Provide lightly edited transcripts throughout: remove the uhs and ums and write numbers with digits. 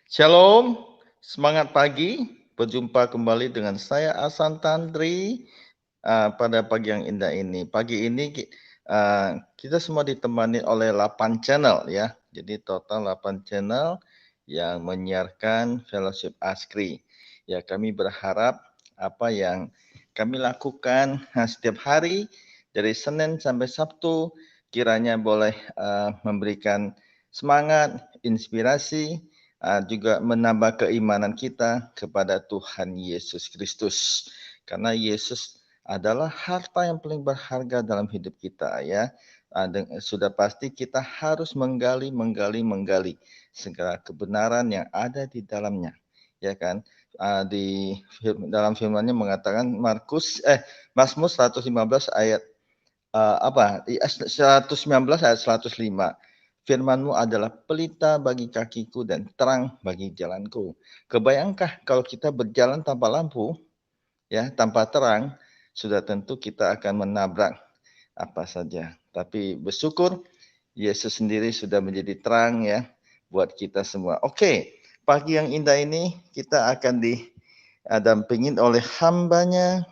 Shalom, semangat pagi. Berjumpa kembali dengan saya Asan Tandri pada pagi yang indah ini. Pagi ini kita semua ditemani oleh 8 channel ya. Jadi total 8 channel yang menyiarkan Fellowship Askri. Ya, kami berharap apa yang kami lakukan setiap hari dari Senin sampai Sabtu kiranya boleh memberikan semangat, inspirasi, juga menambah keimanan kita kepada Tuhan Yesus Kristus. Karena Yesus adalah harta yang paling berharga dalam hidup kita ya. Sudah pasti kita harus menggali segala kebenaran yang ada di dalamnya. Ya kan? Dalam firman-Nya mengatakan Mazmur 115 ayat 119 ayat 105. Firman-Mu adalah pelita bagi kakiku dan terang bagi jalanku. Kebayangkah kalau kita berjalan tanpa lampu, ya, tanpa terang, sudah tentu kita akan menabrak apa saja. Tapi bersyukur Yesus sendiri sudah menjadi terang ya buat kita semua. Oke, pagi yang indah ini kita akan didampingin oleh hambanya,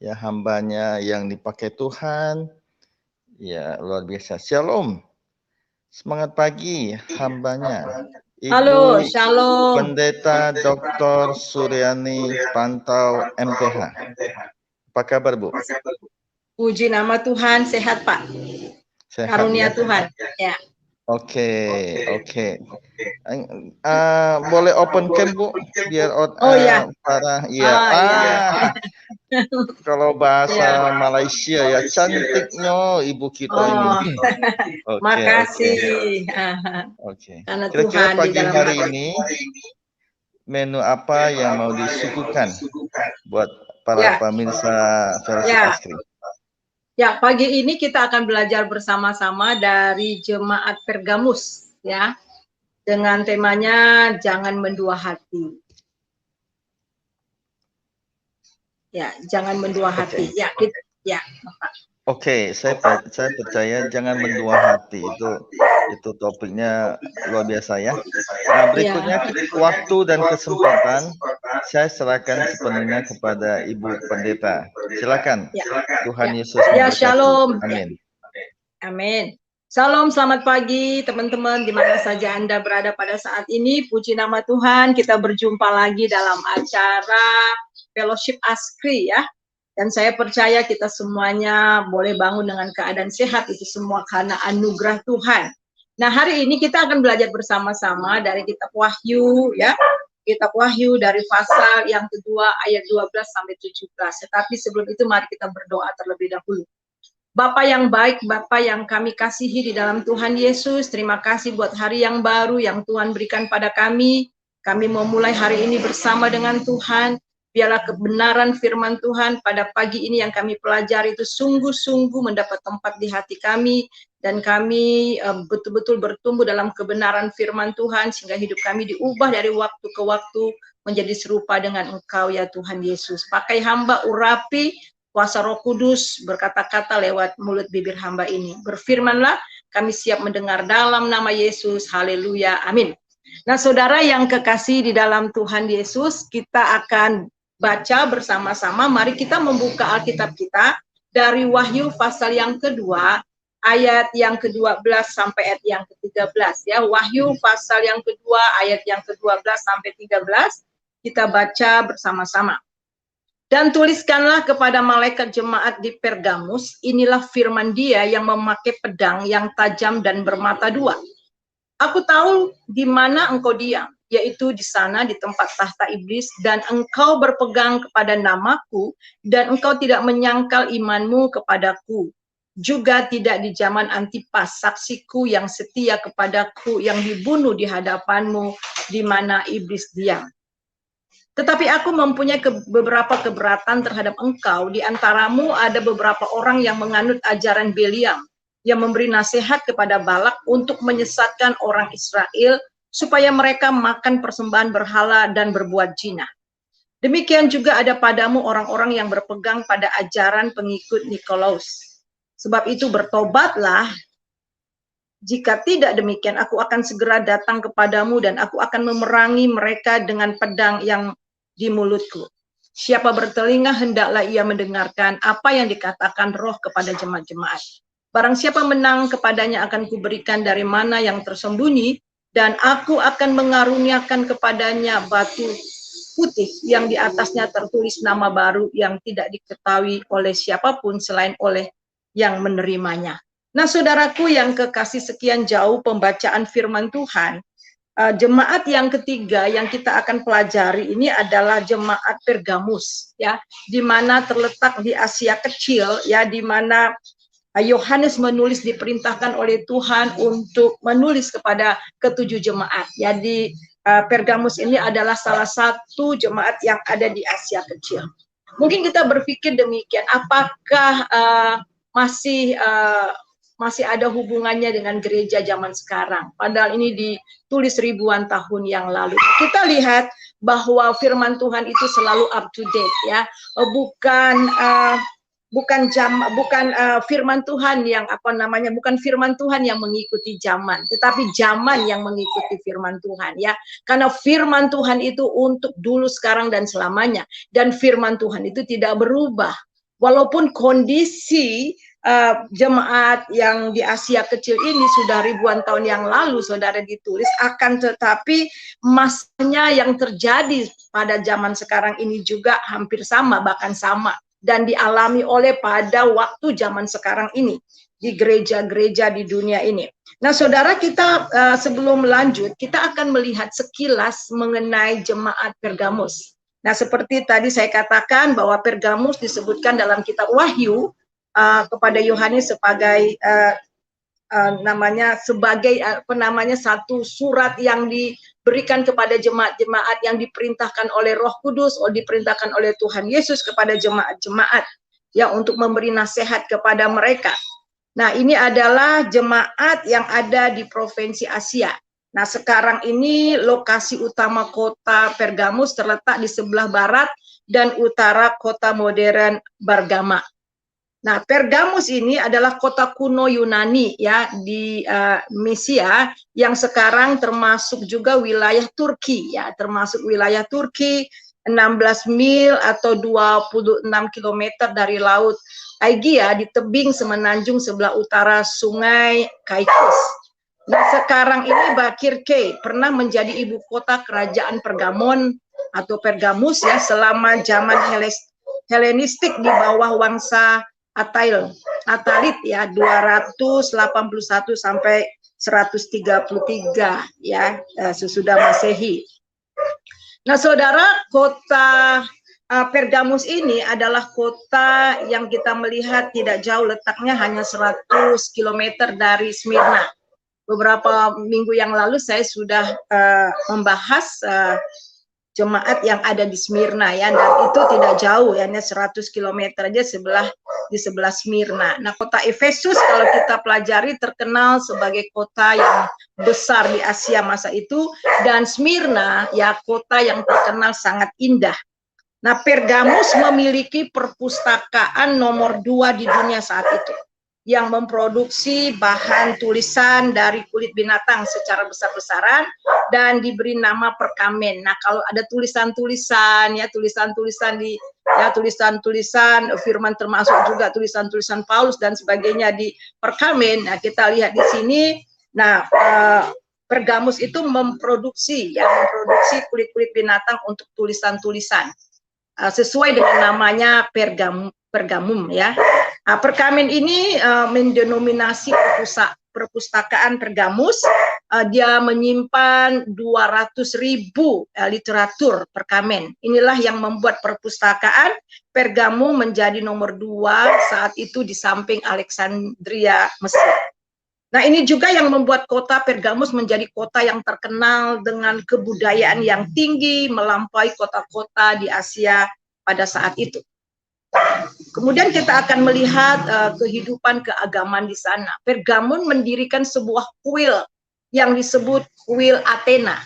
ya hambanya yang dipakai Tuhan. Ya, luar biasa. Shalom. Semangat pagi hambanya. Halo, Ibu Shalom. Pendeta Dr. Suryani Pantau MTH. Apa kabar, Bu? Puji nama Tuhan, sehat Pak. Sehat Karunia ya? Tuhan. Ya. Oke. Boleh open cam, Bu? Biar Ya. para Ya. kalau bahasa Malaysia ya, cantiknya ibu kita ini. Makasih. Oke. Karena Kira-kira Tuhan pagi di dalam hari ini menu apa yang mau disuguhkan buat para pemirsa Fellowship Askri? Ya, pagi ini kita akan belajar bersama-sama dari Jemaat Pergamus ya. Dengan temanya jangan mendua hati. Ya, jangan mendua hati. Ya, Bapak. Oke, saya percaya jangan mendua hati, itu topiknya luar biasa ya. Nah, berikutnya waktu dan kesempatan saya serahkan sepenuhnya kepada Ibu Pendeta. Silakan. Tuhan Yesus memberkati. Shalom. Amin. Amin. Salam, selamat pagi teman-teman di mana saja Anda berada pada saat ini. Puji nama Tuhan, kita berjumpa lagi dalam acara Fellowship Askri ya. Dan saya percaya kita semuanya boleh bangun dengan keadaan sehat, itu semua karena anugerah Tuhan. Nah, hari ini kita akan belajar bersama-sama dari kitab Wahyu ya. Kitab Wahyu dari pasal yang kedua ayat 12 sampai 17. Tetapi sebelum itu mari kita berdoa terlebih dahulu. Bapa yang baik, Bapa yang kami kasihi di dalam Tuhan Yesus, terima kasih buat hari yang baru yang Tuhan berikan pada kami. Kami mau mulai hari ini bersama dengan Tuhan. Biarlah kebenaran firman Tuhan pada pagi ini yang kami pelajari itu sungguh-sungguh mendapat tempat di hati kami. Dan kami betul-betul bertumbuh dalam kebenaran firman Tuhan sehingga hidup kami diubah dari waktu ke waktu menjadi serupa dengan Engkau ya Tuhan Yesus. Pakai hamba urapi, kuasa Roh Kudus berkata-kata lewat mulut bibir hamba ini. Berfirmanlah, kami siap mendengar dalam nama Yesus. Haleluya. Amin. Nah, saudara yang kekasih di dalam Tuhan Yesus, kita akan baca bersama-sama. Mari kita membuka Alkitab kita dari Wahyu pasal yang kedua, ayat yang ke-12 sampai ayat yang ke-13 ya. Wahyu pasal yang kedua, ayat yang ke-12 sampai 13. Kita baca bersama-sama. Dan tuliskanlah kepada malaikat jemaat di Pergamus, inilah firman Dia yang memakai pedang yang tajam dan bermata dua. Aku tahu di mana engkau diam, yaitu di sana di tempat tahta iblis, dan engkau berpegang kepada namaku, dan engkau tidak menyangkal imanmu kepadaku. Juga tidak di zaman Antipas, saksiku yang setia kepadaku, yang dibunuh di hadapanmu, di mana iblis diam. Tetapi aku mempunyai beberapa keberatan terhadap engkau. Di antaramu ada beberapa orang yang menganut ajaran Beliam, yang memberi nasihat kepada Balak untuk menyesatkan orang Israel, supaya mereka makan persembahan berhala dan berbuat zina. Demikian juga ada padamu orang-orang yang berpegang pada ajaran pengikut Nikolaus. Sebab itu bertobatlah Jika tidak demikian, aku akan segera datang kepadamu dan aku akan memerangi mereka dengan pedang yang di mulutku. Siapa bertelinga hendaklah ia mendengarkan apa yang dikatakan Roh kepada jemaat-jemaat. Barang siapa menang kepadanya akan kuberikan dari mana yang tersembunyi, dan aku akan mengaruniakan kepadanya batu putih yang di atasnya tertulis nama baru yang tidak diketahui oleh siapapun selain oleh yang menerimanya. Nah, saudaraku yang kekasih, sekian jauh pembacaan firman Tuhan. Jemaat yang ketiga yang kita akan pelajari ini adalah jemaat Pergamus, ya, di mana terletak di Asia Kecil, ya, di mana Yohanes menulis, diperintahkan oleh Tuhan untuk menulis kepada ketujuh jemaat. Jadi Pergamus ini adalah salah satu jemaat yang ada di Asia Kecil. Mungkin kita berpikir demikian, apakah masih ada hubungannya dengan gereja zaman sekarang? Padahal ini ditulis ribuan tahun yang lalu. Kita lihat bahwa firman Tuhan itu selalu up to date, ya, bukan firman Tuhan yang bukan firman Tuhan yang mengikuti zaman, tetapi zaman yang mengikuti firman Tuhan, ya. Karena firman Tuhan itu untuk dulu, sekarang, dan selamanya, dan firman Tuhan itu tidak berubah. Walaupun kondisi jemaat yang di Asia Kecil ini sudah ribuan tahun yang lalu, saudara, ditulis, akan tetapi masanya yang terjadi pada zaman sekarang ini juga hampir sama, bahkan sama, dan dialami oleh pada waktu zaman sekarang ini di gereja-gereja di dunia ini. Nah, saudara, kita sebelum lanjut, kita akan melihat sekilas mengenai jemaat Pergamus. Nah, seperti tadi saya katakan bahwa Pergamus disebutkan dalam kitab Wahyu kepada Yohanes sebagai satu surat yang diberikan kepada jemaat-jemaat yang diperintahkan oleh Roh Kudus, diperintahkan oleh Tuhan Yesus kepada jemaat-jemaat, ya, untuk memberi nasihat kepada mereka. Nah, ini adalah jemaat yang ada di provinsi Asia. Nah, sekarang ini lokasi utama kota Pergamus terletak di sebelah barat dan utara kota modern Bergama. Nah, Pergamus ini adalah kota kuno Yunani, ya, di Mesia, yang sekarang termasuk juga wilayah Turki, ya, termasuk wilayah Turki, 16 mil atau 26 km dari laut Aegea di tebing semenanjung sebelah utara sungai Caicus. Nah, sekarang ini Bakirke pernah menjadi ibu kota kerajaan Pergamon atau Pergamus, ya, selama zaman Helenistik di bawah wangsa Atalit, ya, 281 sampai 133, ya, sesudah Masehi. Nah, saudara, kota Pergamus ini adalah kota yang kita melihat tidak jauh letaknya, hanya 100 km dari Smyrna. Beberapa minggu yang lalu saya sudah membahas jemaat yang ada di Smyrna, ya, dan itu tidak jauh, hanya 100 km aja di sebelah Smyrna. Nah, kota Efesus kalau kita pelajari terkenal sebagai kota yang besar di Asia masa itu, dan Smyrna, ya, kota yang terkenal sangat indah. Nah, Pergamus memiliki perpustakaan nomor 2 di dunia saat itu, yang memproduksi bahan tulisan dari kulit binatang secara besar-besaran dan diberi nama perkamen. Nah, kalau ada tulisan-tulisan, ya, tulisan-tulisan firman, termasuk juga tulisan-tulisan Paulus dan sebagainya di perkamen. Nah, kita lihat di sini. Nah, Pergamus itu memproduksi kulit-kulit binatang untuk tulisan-tulisan sesuai dengan namanya Pergamum, ya. Perkamen ini mendenominasi perpustakaan Pergamus. Dia menyimpan 200.000 literatur perkamen. Inilah yang membuat perpustakaan Pergamum menjadi nomor 2 saat itu di samping Alexandria, Mesir. Nah, ini juga yang membuat kota Pergamus menjadi kota yang terkenal dengan kebudayaan yang tinggi melampaui kota-kota di Asia pada saat itu. Kemudian kita akan melihat kehidupan keagamaan di sana. Pergamus mendirikan sebuah kuil yang disebut kuil Athena,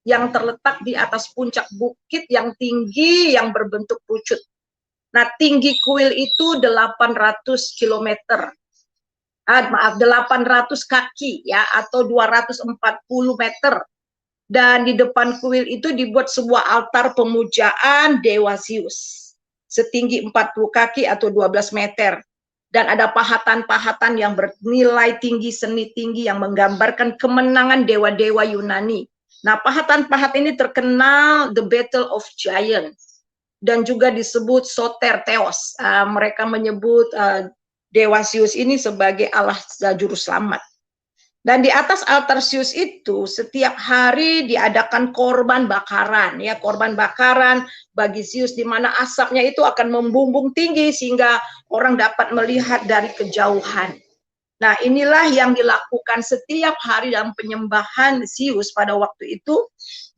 yang terletak di atas puncak bukit yang tinggi yang berbentuk pucuk. Nah, tinggi kuil itu 800 km. maaf 800 kaki ya, atau 240 meter. Dan di depan kuil itu dibuat sebuah altar pemujaan Dewa Zeus setinggi 40 kaki atau 12 meter. Dan ada pahatan-pahatan yang bernilai tinggi, seni tinggi yang menggambarkan kemenangan dewa-dewa Yunani. Nah, pahatan-pahat ini terkenal The Battle of Giants dan juga disebut Soter Theos. Mereka menyebut Dewa Zeus ini sebagai Allah juru selamat. Dan di atas altar Zeus itu setiap hari diadakan korban bakaran, ya, korban bakaran bagi Zeus, di mana asapnya itu akan membumbung tinggi sehingga orang dapat melihat dari kejauhan. Nah, inilah yang dilakukan setiap hari dalam penyembahan Zeus pada waktu itu,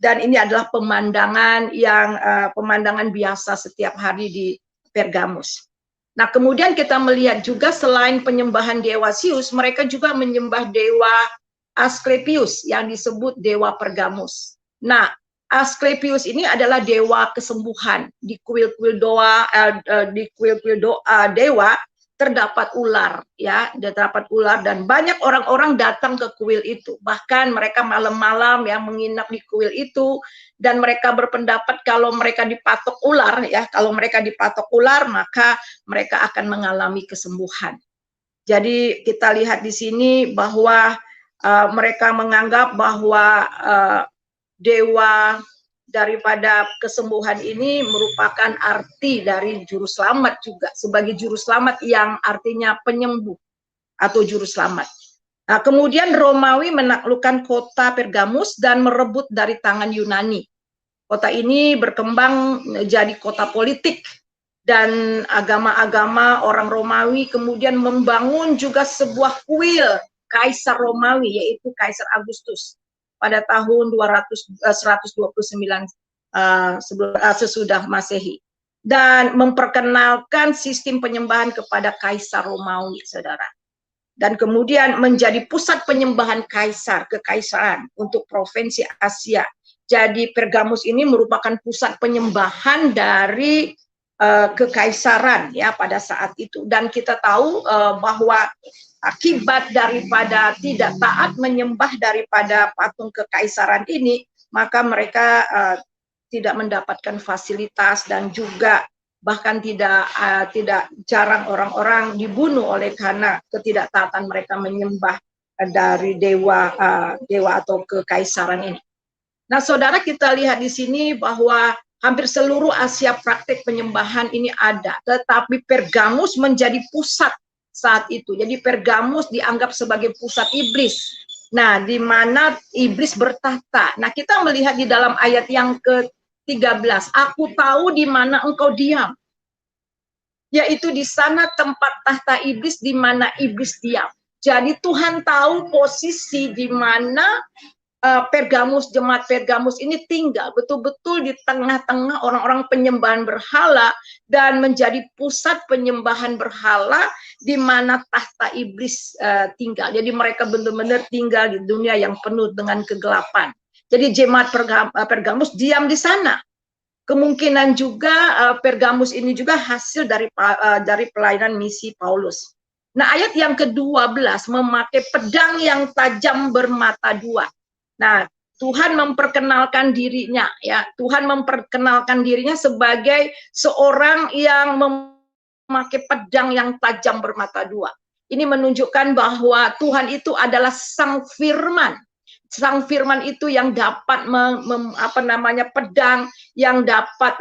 dan ini adalah pemandangan yang pemandangan biasa setiap hari di Pergamus. Nah, kemudian kita melihat juga selain penyembahan Dewa Zeus, mereka juga menyembah Dewa Asklepius yang disebut Dewa Pergamus. Nah, Asklepius ini adalah dewa kesembuhan. Di kuil-kuil dewa terdapat ular, ya, terdapat ular, dan banyak orang-orang datang ke kuil itu. Bahkan mereka malam-malam yang menginap di kuil itu, dan mereka berpendapat kalau mereka dipatok ular, ya, kalau mereka dipatok ular maka mereka akan mengalami kesembuhan. Jadi kita lihat di sini bahwa mereka menganggap bahwa dewa daripada kesembuhan ini merupakan arti dari juru selamat juga, sebagai juru selamat yang artinya penyembuh atau juru selamat. Nah, kemudian Romawi menaklukkan kota Pergamus dan merebut dari tangan Yunani. Kota ini berkembang menjadi kota politik, dan agama-agama orang Romawi kemudian membangun juga sebuah kuil Kaisar Romawi, yaitu Kaisar Agustus, pada tahun 129 sesudah Masehi, dan memperkenalkan sistem penyembahan kepada Kaisar Romawi, saudara. Dan kemudian menjadi pusat penyembahan kaisar, kekaisaran untuk provinsi Asia. Jadi Pergamus ini merupakan pusat penyembahan dari kekaisaran, ya, pada saat itu. Dan kita tahu bahwa akibat daripada tidak taat menyembah daripada patung kekaisaran ini, maka mereka tidak mendapatkan fasilitas, dan juga bahkan tidak jarang orang-orang dibunuh oleh karena ketidaktaatan mereka menyembah dari dewa atau kekaisaran ini. Nah, saudara, kita lihat di sini bahwa hampir seluruh Asia praktek penyembahan ini ada, tetapi Pergamus menjadi pusat saat itu. Jadi Pergamus dianggap sebagai pusat iblis. Nah, di mana iblis bertahta. Nah, kita melihat di dalam ayat yang ke-13, aku tahu di mana engkau diam, yaitu di sana tempat tahta iblis, di mana iblis diam. Jadi Tuhan tahu posisi di mana Pergamus, jemaat Pergamus ini tinggal betul-betul di tengah-tengah orang-orang penyembahan berhala, dan menjadi pusat penyembahan berhala di mana tahta iblis tinggal. Jadi mereka benar-benar tinggal di dunia yang penuh dengan kegelapan. Jadi jemaat Pergamus diam di sana. Kemungkinan juga Pergamus ini juga hasil dari pelayanan misi Paulus. Nah, ayat yang ke-12, memakai pedang yang tajam bermata dua. Nah, Tuhan memperkenalkan dirinya, ya. Tuhan memperkenalkan dirinya sebagai seorang yang memakai pedang yang tajam bermata dua. Ini menunjukkan bahwa Tuhan itu adalah Sang Firman. Sang Firman itu yang dapat pedang yang dapat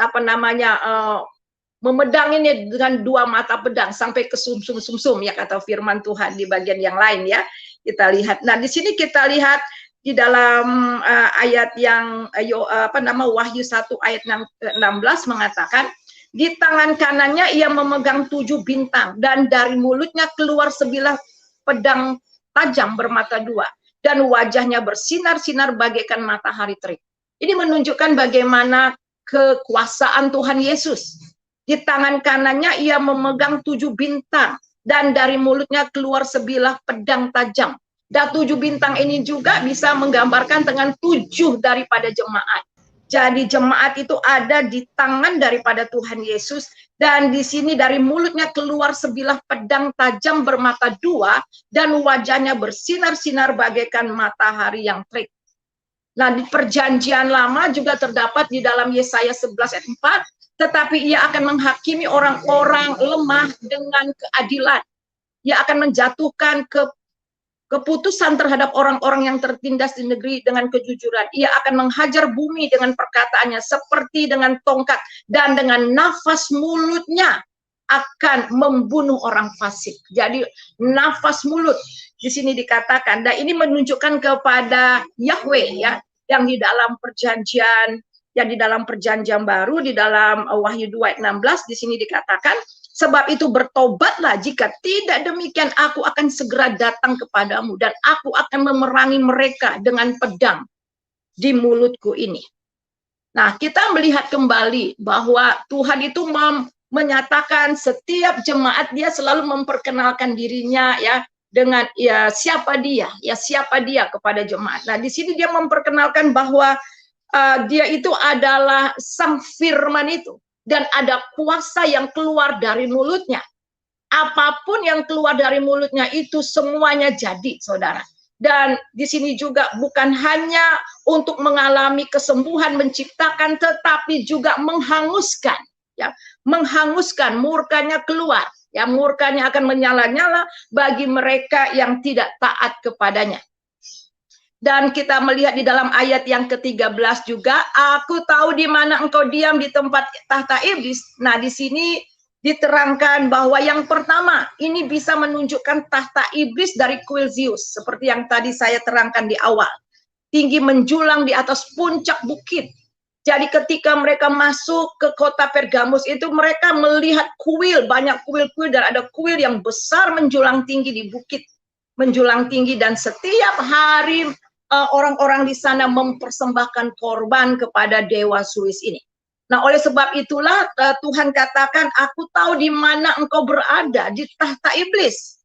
memedang ini dengan dua mata pedang sampai ke sumsum ya, kata firman Tuhan di bagian yang lain, ya. Kita lihat. Nah, di sini kita lihat di dalam ayat yang Wahyu 1 ayat 16 mengatakan, di tangan kanannya ia memegang 7 bintang, dan dari mulutnya keluar sebilah pedang tajam bermata dua, dan wajahnya bersinar-sinar bagaikan matahari terik. Ini menunjukkan bagaimana kekuasaan Tuhan Yesus. Di tangan kanannya ia memegang 7 bintang, dan dari mulutnya keluar sebilah pedang tajam. Dan 7 bintang ini juga bisa menggambarkan dengan 7 daripada jemaat. Jadi jemaat itu ada di tangan daripada Tuhan Yesus, Dan di sini dari mulutnya keluar sebilah pedang tajam bermata dua, dan wajahnya bersinar-sinar bagaikan matahari yang terik. Nah, di perjanjian lama juga terdapat di dalam Yesaya 11 ayat 4, tetapi ia akan menghakimi orang-orang lemah dengan keadilan. Ia akan menjatuhkan keputusan terhadap orang-orang yang tertindas di negeri dengan kejujuran. Ia akan menghajar bumi dengan perkataannya seperti dengan tongkat, dan dengan nafas mulutnya akan membunuh orang fasik. Jadi nafas mulut di sini dikatakan, dan ini menunjukkan kepada Yahweh ya, yang di dalam perjanjian baru, di dalam Wahyu 2 ayat 16 di sini dikatakan, sebab itu bertobatlah, jika tidak demikian aku akan segera datang kepadamu dan aku akan memerangi mereka dengan pedang di mulutku ini. Nah, kita melihat kembali bahwa Tuhan itu menyatakan setiap jemaat dia selalu memperkenalkan dirinya ya, dengan ya siapa dia kepada jemaat. Nah, di sini dia memperkenalkan bahwa dia itu adalah sang firman itu, dan ada kuasa yang keluar dari mulutnya. Apapun yang keluar dari mulutnya itu semuanya jadi, saudara. Dan di sini juga bukan hanya untuk mengalami kesembuhan, menciptakan, tetapi juga menghanguskan, ya, menghanguskan, murkanya keluar, ya, murkanya akan menyala-nyala bagi mereka yang tidak taat kepadanya. Dan kita melihat di dalam ayat yang ke-13 juga, aku tahu di mana engkau diam di tempat tahta iblis. Nah, di sini diterangkan bahwa yang pertama, ini bisa menunjukkan tahta iblis dari kuil Zeus, seperti yang tadi saya terangkan di awal. Tinggi menjulang di atas puncak bukit. Jadi ketika mereka masuk ke kota Pergamus itu, mereka melihat kuil, banyak kuil-kuil, dan ada kuil yang besar menjulang tinggi di bukit, menjulang tinggi, dan setiap hari orang-orang di sana mempersembahkan korban kepada dewa Zeus ini. Nah, oleh sebab itulah Tuhan katakan, aku tahu di mana engkau berada, di tahta iblis.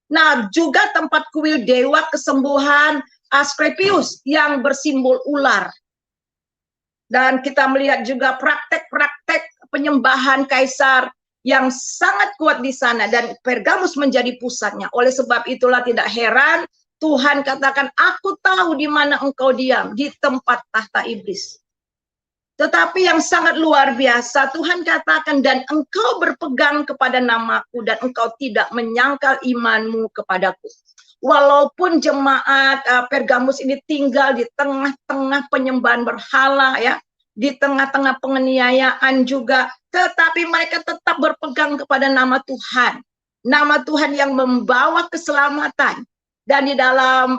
Nah, juga tempat kuil dewa kesembuhan Asklepius yang bersimbol ular. Dan kita melihat juga praktek-praktek penyembahan kaisar yang sangat kuat di sana, dan Pergamus menjadi pusatnya. Oleh sebab itulah tidak heran Tuhan katakan, aku tahu di mana engkau diam, di tempat tahta iblis. Tetapi yang sangat luar biasa, Tuhan katakan, dan engkau berpegang kepada namaku, dan engkau tidak menyangkal imanmu kepadaku. Walaupun jemaat Pergamus ini tinggal di tengah-tengah penyembahan berhala, ya, di tengah-tengah penganiayaan juga, tetapi mereka tetap berpegang kepada nama Tuhan. Nama Tuhan yang membawa keselamatan. Dan di dalam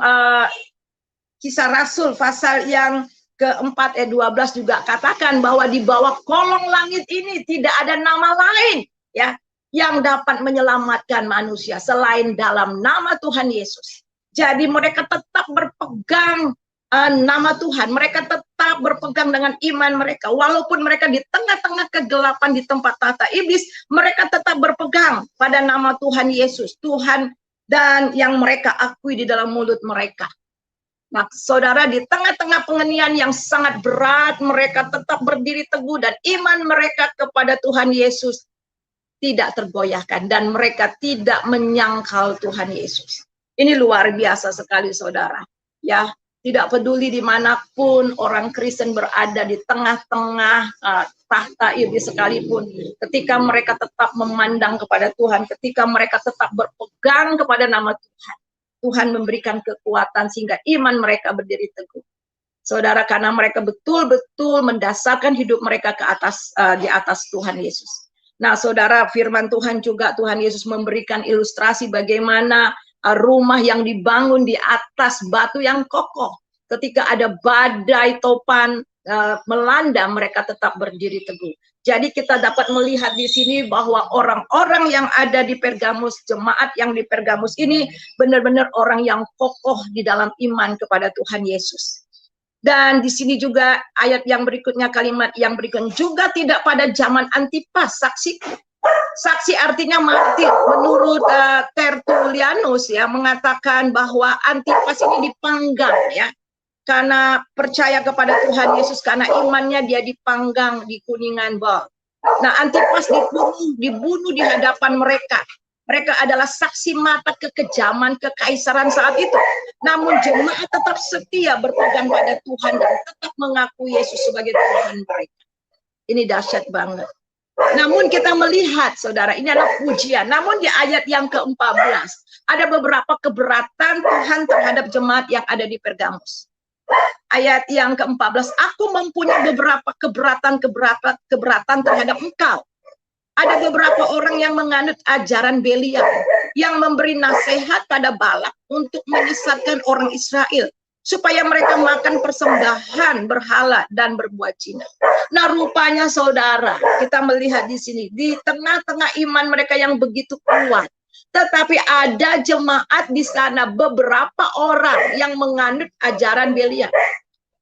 Kisah Rasul pasal yang ke-4 ayat 12 juga katakan bahwa di bawah kolong langit ini tidak ada nama lain ya yang dapat menyelamatkan manusia selain dalam nama Tuhan Yesus. Jadi mereka tetap berpegang nama Tuhan, mereka tetap berpegang dengan iman mereka, walaupun mereka di tengah-tengah kegelapan di tempat tahta iblis, mereka tetap berpegang pada nama Tuhan Yesus, Tuhan, dan yang mereka akui di dalam mulut mereka. Nah, saudara, di tengah-tengah penganiayaan yang sangat berat, mereka tetap berdiri teguh, dan iman mereka kepada Tuhan Yesus tidak tergoyahkan, dan mereka tidak menyangkal Tuhan Yesus. Ini luar biasa sekali, saudara. Ya, tidak peduli dimanapun orang Kristen berada di tengah-tengah tahta iblis sekalipun, ketika mereka tetap memandang kepada Tuhan, ketika mereka tetap berpegang kepada nama Tuhan, Tuhan memberikan kekuatan sehingga iman mereka berdiri teguh. Saudara, karena mereka betul-betul mendasarkan hidup mereka ke atas di atas Tuhan Yesus. Nah, saudara, firman Tuhan juga, Tuhan Yesus memberikan ilustrasi bagaimana rumah yang dibangun di atas batu yang kokoh. Ketika ada badai topan melanda, mereka tetap berdiri teguh. Jadi kita dapat melihat di sini bahwa orang-orang yang ada di Pergamus, jemaat yang di Pergamus ini benar-benar orang yang kokoh di dalam iman kepada Tuhan Yesus. Dan di sini juga ayat yang berikutnya, kalimat yang berikutnya, juga tidak pada zaman Antipas saksi. Saksi artinya martir. Menurut Tertullianus ya mengatakan bahwa Antipas ini dipanggang ya, karena percaya kepada Tuhan Yesus, karena imannya dia dipanggang di Kuningan Bol. Nah, Antipas dibunuh di hadapan mereka. Mereka adalah saksi mata kekejaman kekaisaran saat itu. Namun jemaat tetap setia berpegang pada Tuhan dan tetap mengakui Yesus sebagai Tuhan mereka. Ini dahsyat banget. Namun kita melihat, saudara, ini adalah pujian. Namun di ayat yang ke-14, ada beberapa keberatan Tuhan terhadap jemaat yang ada di Pergamus. Ayat yang ke-14, aku mempunyai beberapa keberatan terhadap engkau. Ada beberapa orang yang menganut ajaran Belial, yang memberi nasihat pada Balak untuk menyesatkan orang Israel, supaya mereka makan persembahan berhala dan berbuat zina. Nah, rupanya saudara, kita melihat di sini, di tengah-tengah iman mereka yang begitu kuat, tetapi ada jemaat di sana, beberapa orang yang menganut ajaran Belial.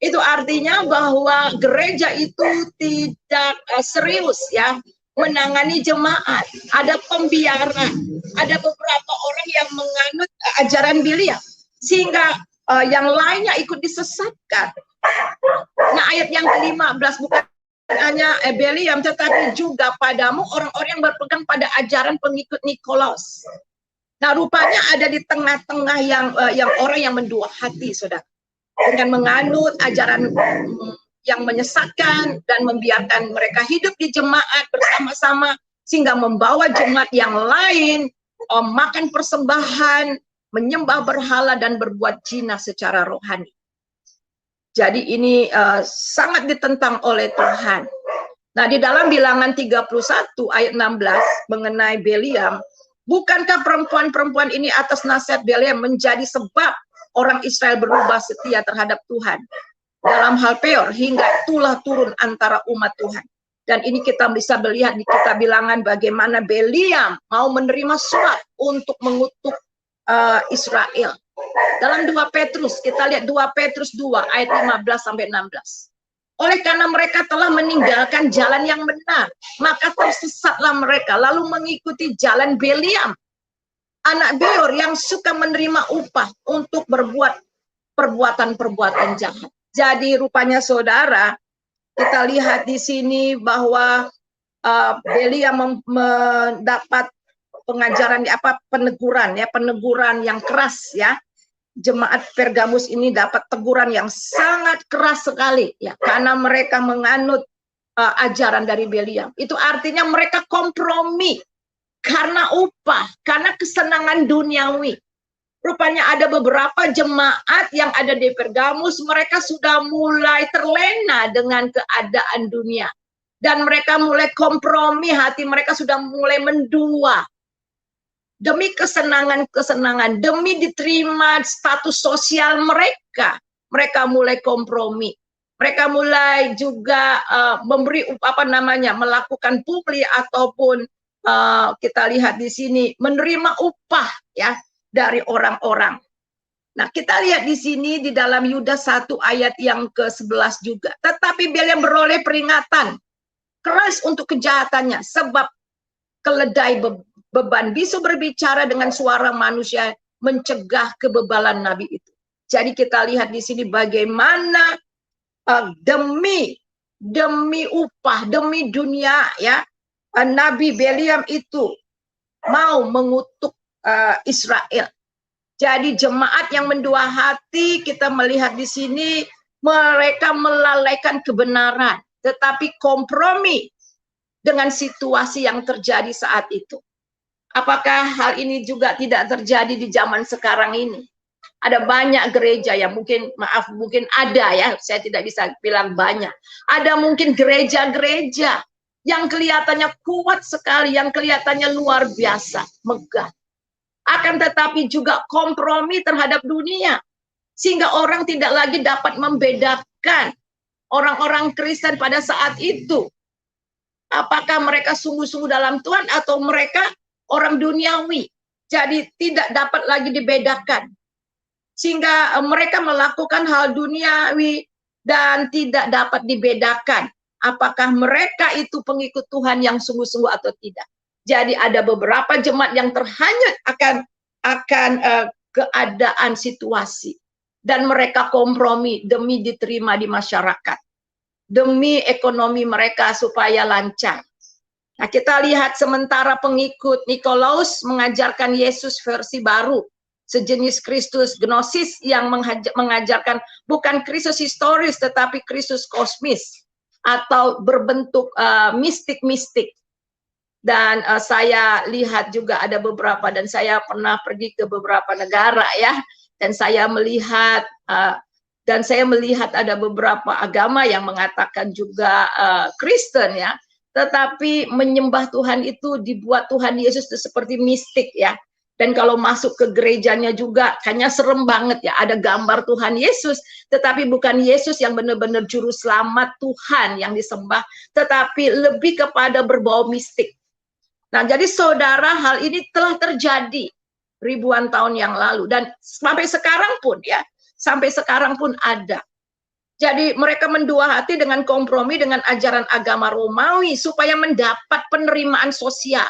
Itu artinya bahwa gereja itu tidak serius ya menangani jemaat. Ada pembiaran, ada beberapa orang yang menganut ajaran Belial, sehingga yang lainnya ikut disesatkan. Nah, ayat yang ke-15, bukan hanya Belial, tetapi juga padamu orang-orang yang berpegang pada ajaran pengikut Nikolaus. Nah, rupanya ada di tengah-tengah yang orang yang mendua hati, saudara, dengan menganut ajaran yang menyesatkan dan membiarkan mereka hidup di jemaat bersama-sama, sehingga membawa jemaat yang lain makan persembahan, menyembah berhala dan berbuat zina secara rohani. Jadi ini sangat ditentang oleh Tuhan. Nah, di dalam Bilangan 31 ayat 16 mengenai Belial, bukankah perempuan-perempuan ini atas nasihat Belial menjadi sebab orang Israel berubah setia terhadap Tuhan dalam hal Peor, hingga itulah turun antara umat Tuhan. Dan ini kita bisa melihat di kitab Bilangan bagaimana Belial mau menerima surat untuk mengutuk Israel. Dalam 2 Petrus, kita lihat 2 Petrus 2 ayat 15 sampai 16. Oleh karena mereka telah meninggalkan jalan yang benar, maka tersesatlah mereka lalu mengikuti jalan Belial, anak Beor, yang suka menerima upah untuk berbuat perbuatan-perbuatan jahat. Jadi rupanya saudara, kita lihat di sini bahwa Belial mendapat pengajaran peneguran yang keras ya. Jemaat Pergamus ini dapat teguran yang sangat keras sekali ya, karena mereka menganut ajaran dari Belial. Itu artinya mereka kompromi karena upah, karena kesenangan duniawi. Rupanya ada beberapa jemaat yang ada di Pergamus, mereka sudah mulai terlena dengan keadaan dunia. Dan mereka mulai kompromi, hati mereka sudah mulai mendua. Demi kesenangan-kesenangan, demi diterima status sosial mereka, mereka mulai kompromi. Mereka mulai juga melakukan pungli ataupun kita lihat di sini menerima upah ya dari orang-orang. Nah, kita lihat di sini di dalam Yudas 1 ayat yang ke-11 juga. Tetapi Belial beroleh peringatan keras untuk kejahatannya, sebab keledai beban bisu berbicara dengan suara manusia mencegah kebebalan nabi itu. Jadi kita lihat di sini bagaimana demi upah, demi dunia ya, Nabi Belial itu mau mengutuk Israel. Jadi jemaat yang mendua hati, kita melihat di sini mereka melalaikan kebenaran, tetapi kompromi dengan situasi yang terjadi saat itu. Apakah hal ini juga tidak terjadi di zaman sekarang ini? Ada banyak gereja yang mungkin ada ya, saya tidak bisa bilang banyak. Ada mungkin gereja-gereja yang kelihatannya kuat sekali, yang kelihatannya luar biasa, megah. Akan tetapi juga kompromi terhadap dunia. Sehingga orang tidak lagi dapat membedakan orang-orang Kristen pada saat itu. Apakah mereka sungguh-sungguh dalam Tuhan atau mereka orang duniawi. Jadi tidak dapat lagi dibedakan. Sehingga mereka melakukan hal duniawi dan tidak dapat dibedakan apakah mereka itu pengikut Tuhan yang sungguh-sungguh atau tidak. Jadi ada beberapa jemaat yang terhanyut akan keadaan situasi. Dan mereka kompromi demi diterima di masyarakat. Demi ekonomi mereka supaya lancar. Nah, kita lihat sementara pengikut Nikolaus mengajarkan Yesus versi baru, sejenis Kristus Gnosis yang mengajarkan bukan Kristus historis tetapi Kristus kosmis atau berbentuk mistik-mistik. Dan saya lihat juga ada beberapa, dan saya pernah pergi ke beberapa negara ya, dan saya melihat ada beberapa agama yang mengatakan juga Kristen ya, tetapi menyembah Tuhan itu dibuat Tuhan Yesus itu seperti mistik ya. Dan kalau masuk ke gerejanya juga kayaknya serem banget ya, ada gambar Tuhan Yesus, tetapi bukan Yesus yang benar-benar juru selamat Tuhan yang disembah, tetapi lebih kepada berbau mistik. Nah, jadi saudara, hal ini telah terjadi ribuan tahun yang lalu, dan sampai sekarang pun ya, sampai sekarang pun ada. Jadi mereka mendua hati dengan kompromi dengan ajaran agama Romawi supaya mendapat penerimaan sosial,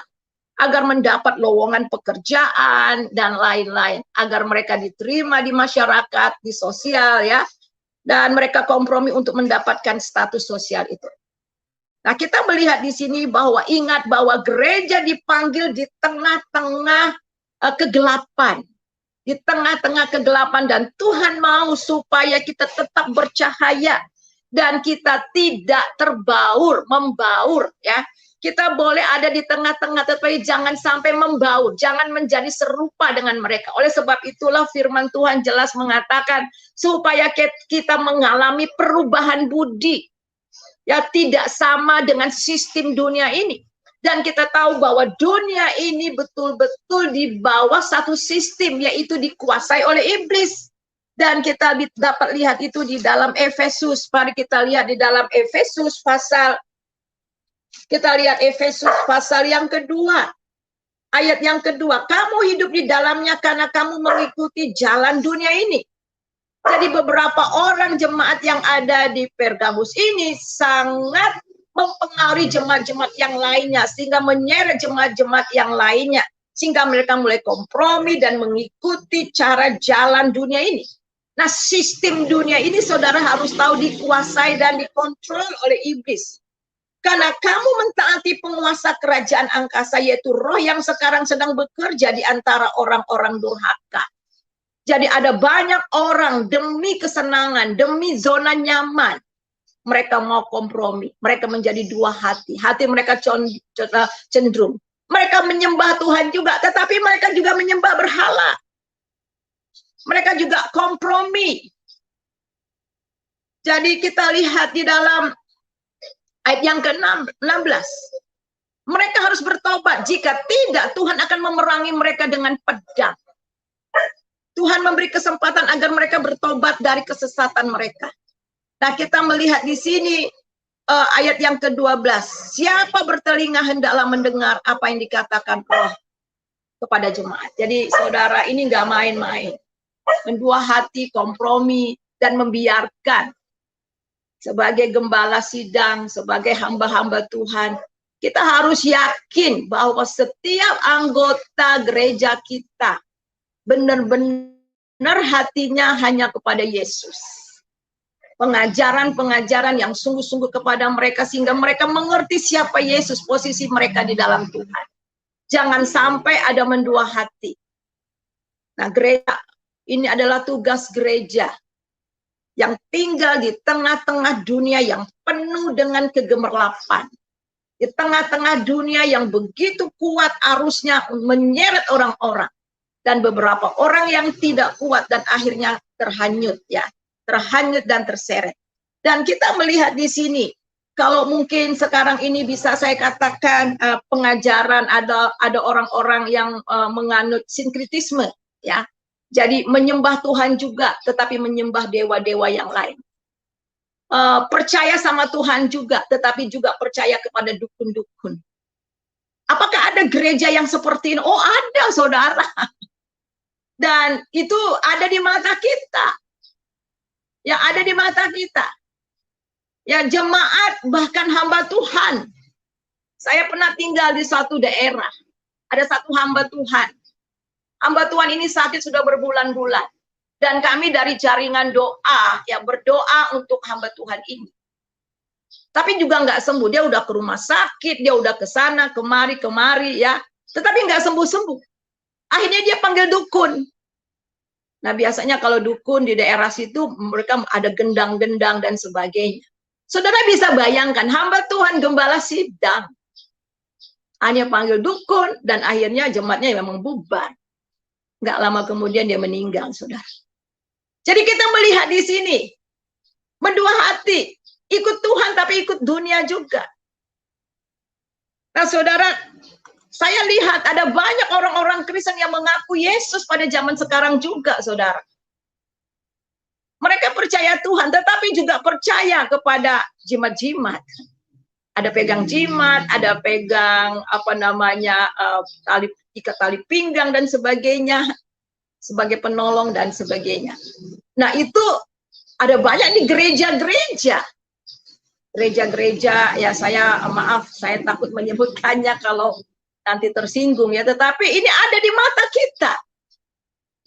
agar mendapat lowongan pekerjaan dan lain-lain, agar mereka diterima di masyarakat, di sosial ya, dan mereka kompromi untuk mendapatkan status sosial itu. Nah, kita melihat di sini bahwa ingat bahwa gereja dipanggil di tengah-tengah kegelapan. Di tengah-tengah kegelapan, dan Tuhan mau supaya kita tetap bercahaya dan kita tidak membaur ya. Kita boleh ada di tengah-tengah tetapi jangan sampai membaur, jangan menjadi serupa dengan mereka. Oleh sebab itulah firman Tuhan jelas mengatakan supaya kita mengalami perubahan budi. Ya, tidak sama dengan sistem dunia ini. Dan kita tahu bahwa dunia ini betul-betul di bawah satu sistem, yaitu dikuasai oleh iblis. Dan kita dapat lihat itu di dalam Efesus. Mari kita lihat di dalam Efesus pasal yang kedua. Ayat yang kedua, kamu hidup di dalamnya karena kamu mengikuti jalan dunia ini. Jadi beberapa orang jemaat yang ada di Pergamus ini sangat mempengaruhi jemaat-jemaat yang lainnya, sehingga menyeret jemaat-jemaat yang lainnya, sehingga mereka mulai kompromi dan mengikuti cara jalan dunia ini. Nah, sistem dunia ini saudara harus tahu dikuasai dan dikontrol oleh iblis. Karena kamu mentaati penguasa kerajaan angkasa, yaitu roh yang sekarang sedang bekerja di antara orang-orang durhaka. Jadi ada banyak orang demi kesenangan, demi zona nyaman, mereka mau kompromi. Mereka menjadi dua hati. Hati mereka cenderung. Mereka menyembah Tuhan juga, tetapi mereka juga menyembah berhala. Mereka juga kompromi. Jadi kita lihat di dalam ayat yang ke-16. Mereka harus bertobat. Jika tidak, Tuhan akan memerangi mereka dengan pedang. Tuhan memberi kesempatan agar mereka bertobat dari kesesatan mereka. Nah, kita melihat di sini ayat yang ke-12. Siapa bertelinga hendaklah mendengar apa yang dikatakan Roh kepada jemaat. Jadi saudara, ini nggak main-main. Mendua hati, kompromi, dan membiarkan. Sebagai gembala sidang, sebagai hamba-hamba Tuhan, kita harus yakin bahwa setiap anggota gereja kita benar-benar hatinya hanya kepada Yesus. Pengajaran-pengajaran yang sungguh-sungguh kepada mereka sehingga mereka mengerti siapa Yesus, posisi mereka di dalam Tuhan. Jangan sampai ada mendua hati. Nah, gereja ini adalah tugas gereja yang tinggal di tengah-tengah dunia yang penuh dengan kegemerlapan. Di tengah-tengah dunia yang begitu kuat arusnya menyeret orang-orang. Dan beberapa orang yang tidak kuat dan akhirnya terhanyut ya, terhanyut dan terseret. Dan kita melihat di sini, kalau mungkin sekarang ini bisa saya katakan pengajaran ada orang-orang yang menganut sinkritisme ya. Jadi menyembah Tuhan juga, tetapi menyembah dewa-dewa yang lain. Percaya sama Tuhan juga, tetapi juga percaya kepada dukun-dukun. Apakah ada gereja yang seperti ini? Oh, ada, saudara. Dan itu ada di mata kita. Ya, ada di mata kita. Ya, jemaat bahkan hamba Tuhan. Saya pernah tinggal di satu daerah. Ada satu hamba Tuhan. Hamba Tuhan ini sakit sudah berbulan-bulan. Dan kami dari jaringan doa, ya berdoa untuk hamba Tuhan ini. Tapi juga nggak sembuh. Dia udah ke rumah sakit, dia udah ke sana, kemari, ya. Tetapi nggak sembuh-sembuh. Akhirnya dia panggil dukun. Nah, biasanya kalau dukun di daerah situ, mereka ada gendang-gendang dan sebagainya. Saudara bisa bayangkan, hamba Tuhan Gembala Sidang. Hanya panggil dukun, dan akhirnya jemaatnya memang bubar. Nggak lama kemudian dia meninggal, saudara. Jadi kita melihat di sini, berdua hati, ikut Tuhan tapi ikut dunia juga. Nah, saudara, saya lihat ada banyak orang-orang Kristen yang mengaku Yesus pada zaman sekarang juga, saudara. Mereka percaya Tuhan, tetapi juga percaya kepada jimat-jimat. Ada pegang jimat, ada pegang ikat tali pinggang dan sebagainya, sebagai penolong dan sebagainya. Nah, itu ada banyak di gereja-gereja. Gereja-gereja, ya saya takut menyebutkannya kalau nanti tersinggung ya, tetapi ini ada di mata kita.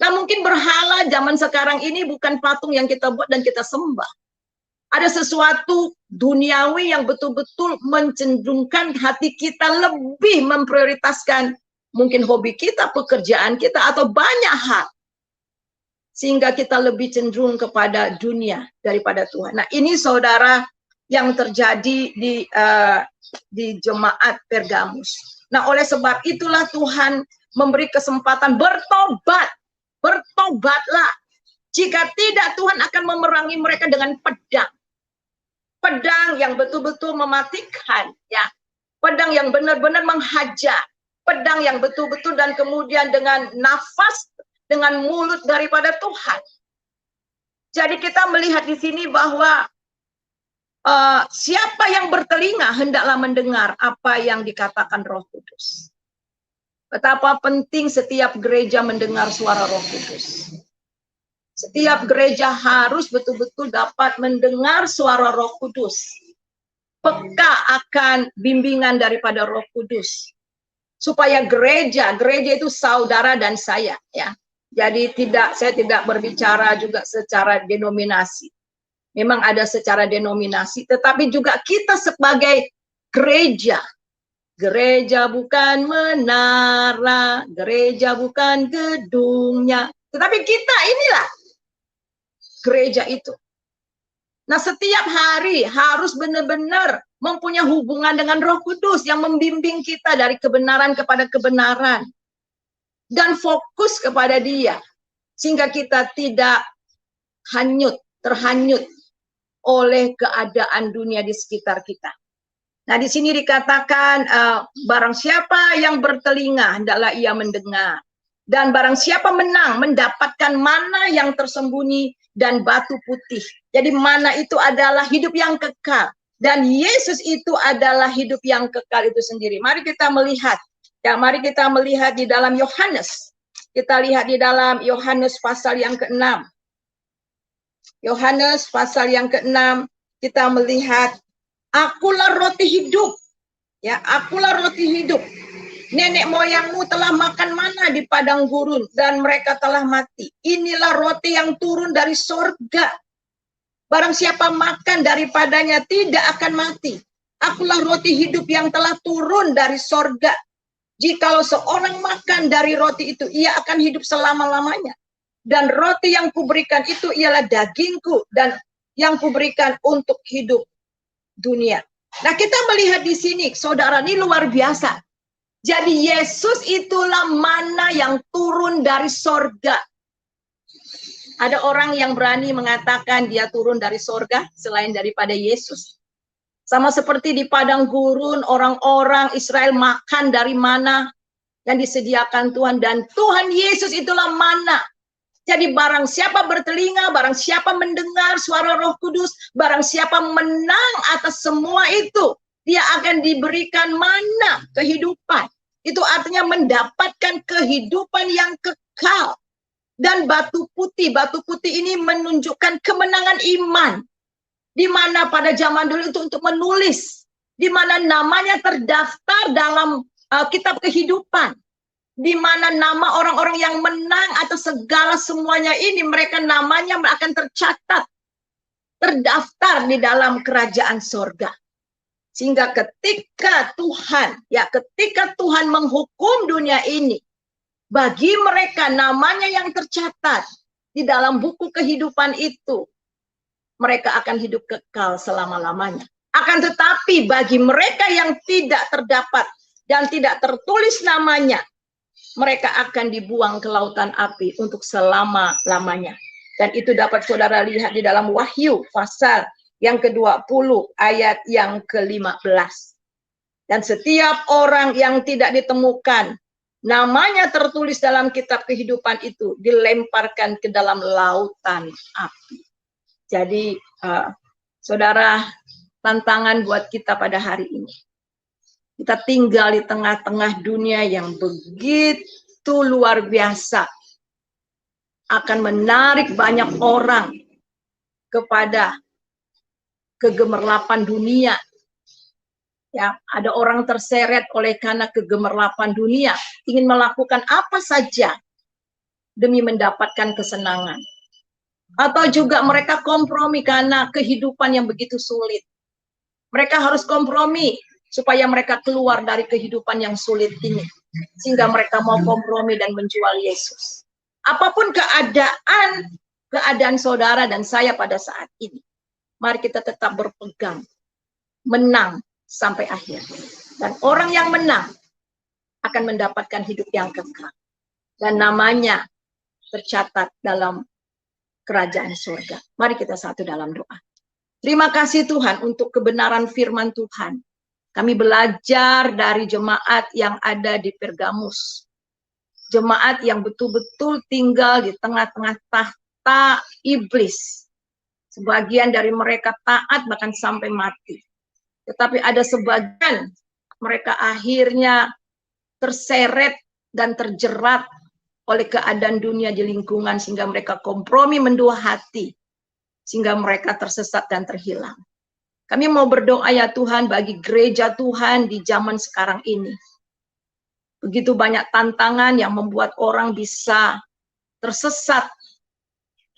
Nah, mungkin berhala zaman sekarang ini bukan patung yang kita buat dan kita sembah. Ada sesuatu duniawi yang betul-betul mencenderungkan hati kita lebih memprioritaskan mungkin hobi kita, pekerjaan kita, atau banyak hal. Sehingga kita lebih cenderung kepada dunia daripada Tuhan. Nah, ini saudara yang terjadi di jemaat Pergamus. Nah, oleh sebab itulah Tuhan memberi kesempatan bertobat. Bertobatlah. Jika tidak, Tuhan akan memerangi mereka dengan pedang. Pedang yang betul-betul mematikan, ya. Pedang yang benar-benar menghajar. Pedang yang betul-betul dan kemudian dengan nafas, dengan mulut daripada Tuhan. Jadi kita melihat di sini bahwa siapa yang bertelinga hendaklah mendengar apa yang dikatakan Roh Kudus. Betapa penting setiap gereja mendengar suara Roh Kudus. Setiap gereja harus betul-betul dapat mendengar suara Roh Kudus. Peka akan bimbingan daripada Roh Kudus. Supaya gereja itu saudara dan saya, ya. Jadi saya tidak berbicara juga secara denominasi. Memang ada secara denominasi, tetapi juga kita sebagai gereja. Gereja bukan menara, gereja bukan gedungnya, tetapi kita inilah gereja itu. Nah, setiap hari harus benar-benar mempunyai hubungan dengan Roh Kudus yang membimbing kita dari kebenaran kepada kebenaran. Dan fokus kepada Dia. Sehingga kita tidak terhanyut oleh keadaan dunia di sekitar kita. Nah, di sini dikatakan barang siapa yang bertelinga hendaklah ia mendengar. Dan barang siapa menang mendapatkan mana yang tersembunyi dan batu putih. Jadi mana itu adalah hidup yang kekal. Dan Yesus itu adalah hidup yang kekal itu sendiri. Mari kita melihat. Ya, mari kita melihat di dalam Yohanes. Kita lihat di dalam Yohanes pasal yang ke-6. Yohanes pasal yang ke-6 kita melihat, akulah roti hidup. Ya, akulah roti hidup. Nenek moyangmu telah makan mana di padang gurun dan mereka telah mati. Inilah roti yang turun dari sorga. Barang siapa makan daripadanya tidak akan mati. Akulah roti hidup yang telah turun dari sorga. Jikalau seorang makan dari roti itu, ia akan hidup selama-lamanya. Dan roti yang kuberikan itu ialah dagingku dan yang kuberikan untuk hidup dunia. Nah, kita melihat di sini, saudara, ini luar biasa. Jadi Yesus itulah mana yang turun dari sorga. Ada orang yang berani mengatakan dia turun dari sorga selain daripada Yesus. Sama seperti di padang gurun, orang-orang Israel makan dari mana yang disediakan Tuhan. Dan Tuhan Yesus itulah mana. Jadi barang siapa bertelinga, barang siapa mendengar suara Roh Kudus, barang siapa menang atas semua itu, dia akan diberikan mana kehidupan. Itu artinya mendapatkan kehidupan yang kekal. Dan batu putih ini menunjukkan kemenangan iman. Di mana pada zaman dulu itu untuk menulis. Di mana namanya terdaftar dalam kitab kehidupan. Di mana nama orang-orang yang menang atas segala semuanya ini, mereka namanya akan tercatat. terdaftar di dalam kerajaan sorga. Sehingga ketika Tuhan menghukum dunia ini, bagi mereka namanya yang tercatat di dalam buku kehidupan itu, mereka akan hidup kekal selama-lamanya. Akan tetapi bagi mereka yang tidak terdapat dan tidak tertulis namanya, mereka akan dibuang ke lautan api untuk selama-lamanya. Dan itu dapat saudara lihat di dalam Wahyu pasal yang ke-20 ayat yang ke-15. Dan setiap orang yang tidak ditemukan namanya tertulis dalam kitab kehidupan itu dilemparkan ke dalam lautan api. Jadi saudara, tantangan buat kita pada hari ini. Kita tinggal di tengah-tengah dunia yang begitu luar biasa. Akan menarik banyak orang kepada kegemerlapan dunia. Ya, ada orang terseret oleh karena kegemerlapan dunia, ingin melakukan apa saja demi mendapatkan kesenangan. Atau juga mereka kompromi karena kehidupan yang begitu sulit. Mereka harus kompromi supaya mereka keluar dari kehidupan yang sulit ini. Sehingga mereka mau kompromi dan menjual Yesus. Apapun keadaan saudara dan saya pada saat ini, mari kita tetap berpegang, menang sampai akhir. Dan orang yang menang akan mendapatkan hidup yang kekal. Dan namanya tercatat dalam kerajaan surga. Mari kita satu dalam doa. Terima kasih Tuhan untuk kebenaran firman Tuhan. Kami belajar dari jemaat yang ada di Pergamus. Jemaat yang betul-betul tinggal di tengah-tengah tahta iblis. Sebagian dari mereka taat bahkan sampai mati. Tetapi ada sebagian mereka akhirnya terseret dan terjerat oleh keadaan dunia di lingkungan sehingga mereka kompromi mendua hati. Sehingga mereka tersesat dan terhilang. Kami mau berdoa ya Tuhan bagi gereja Tuhan di zaman sekarang ini. Begitu banyak tantangan yang membuat orang bisa tersesat.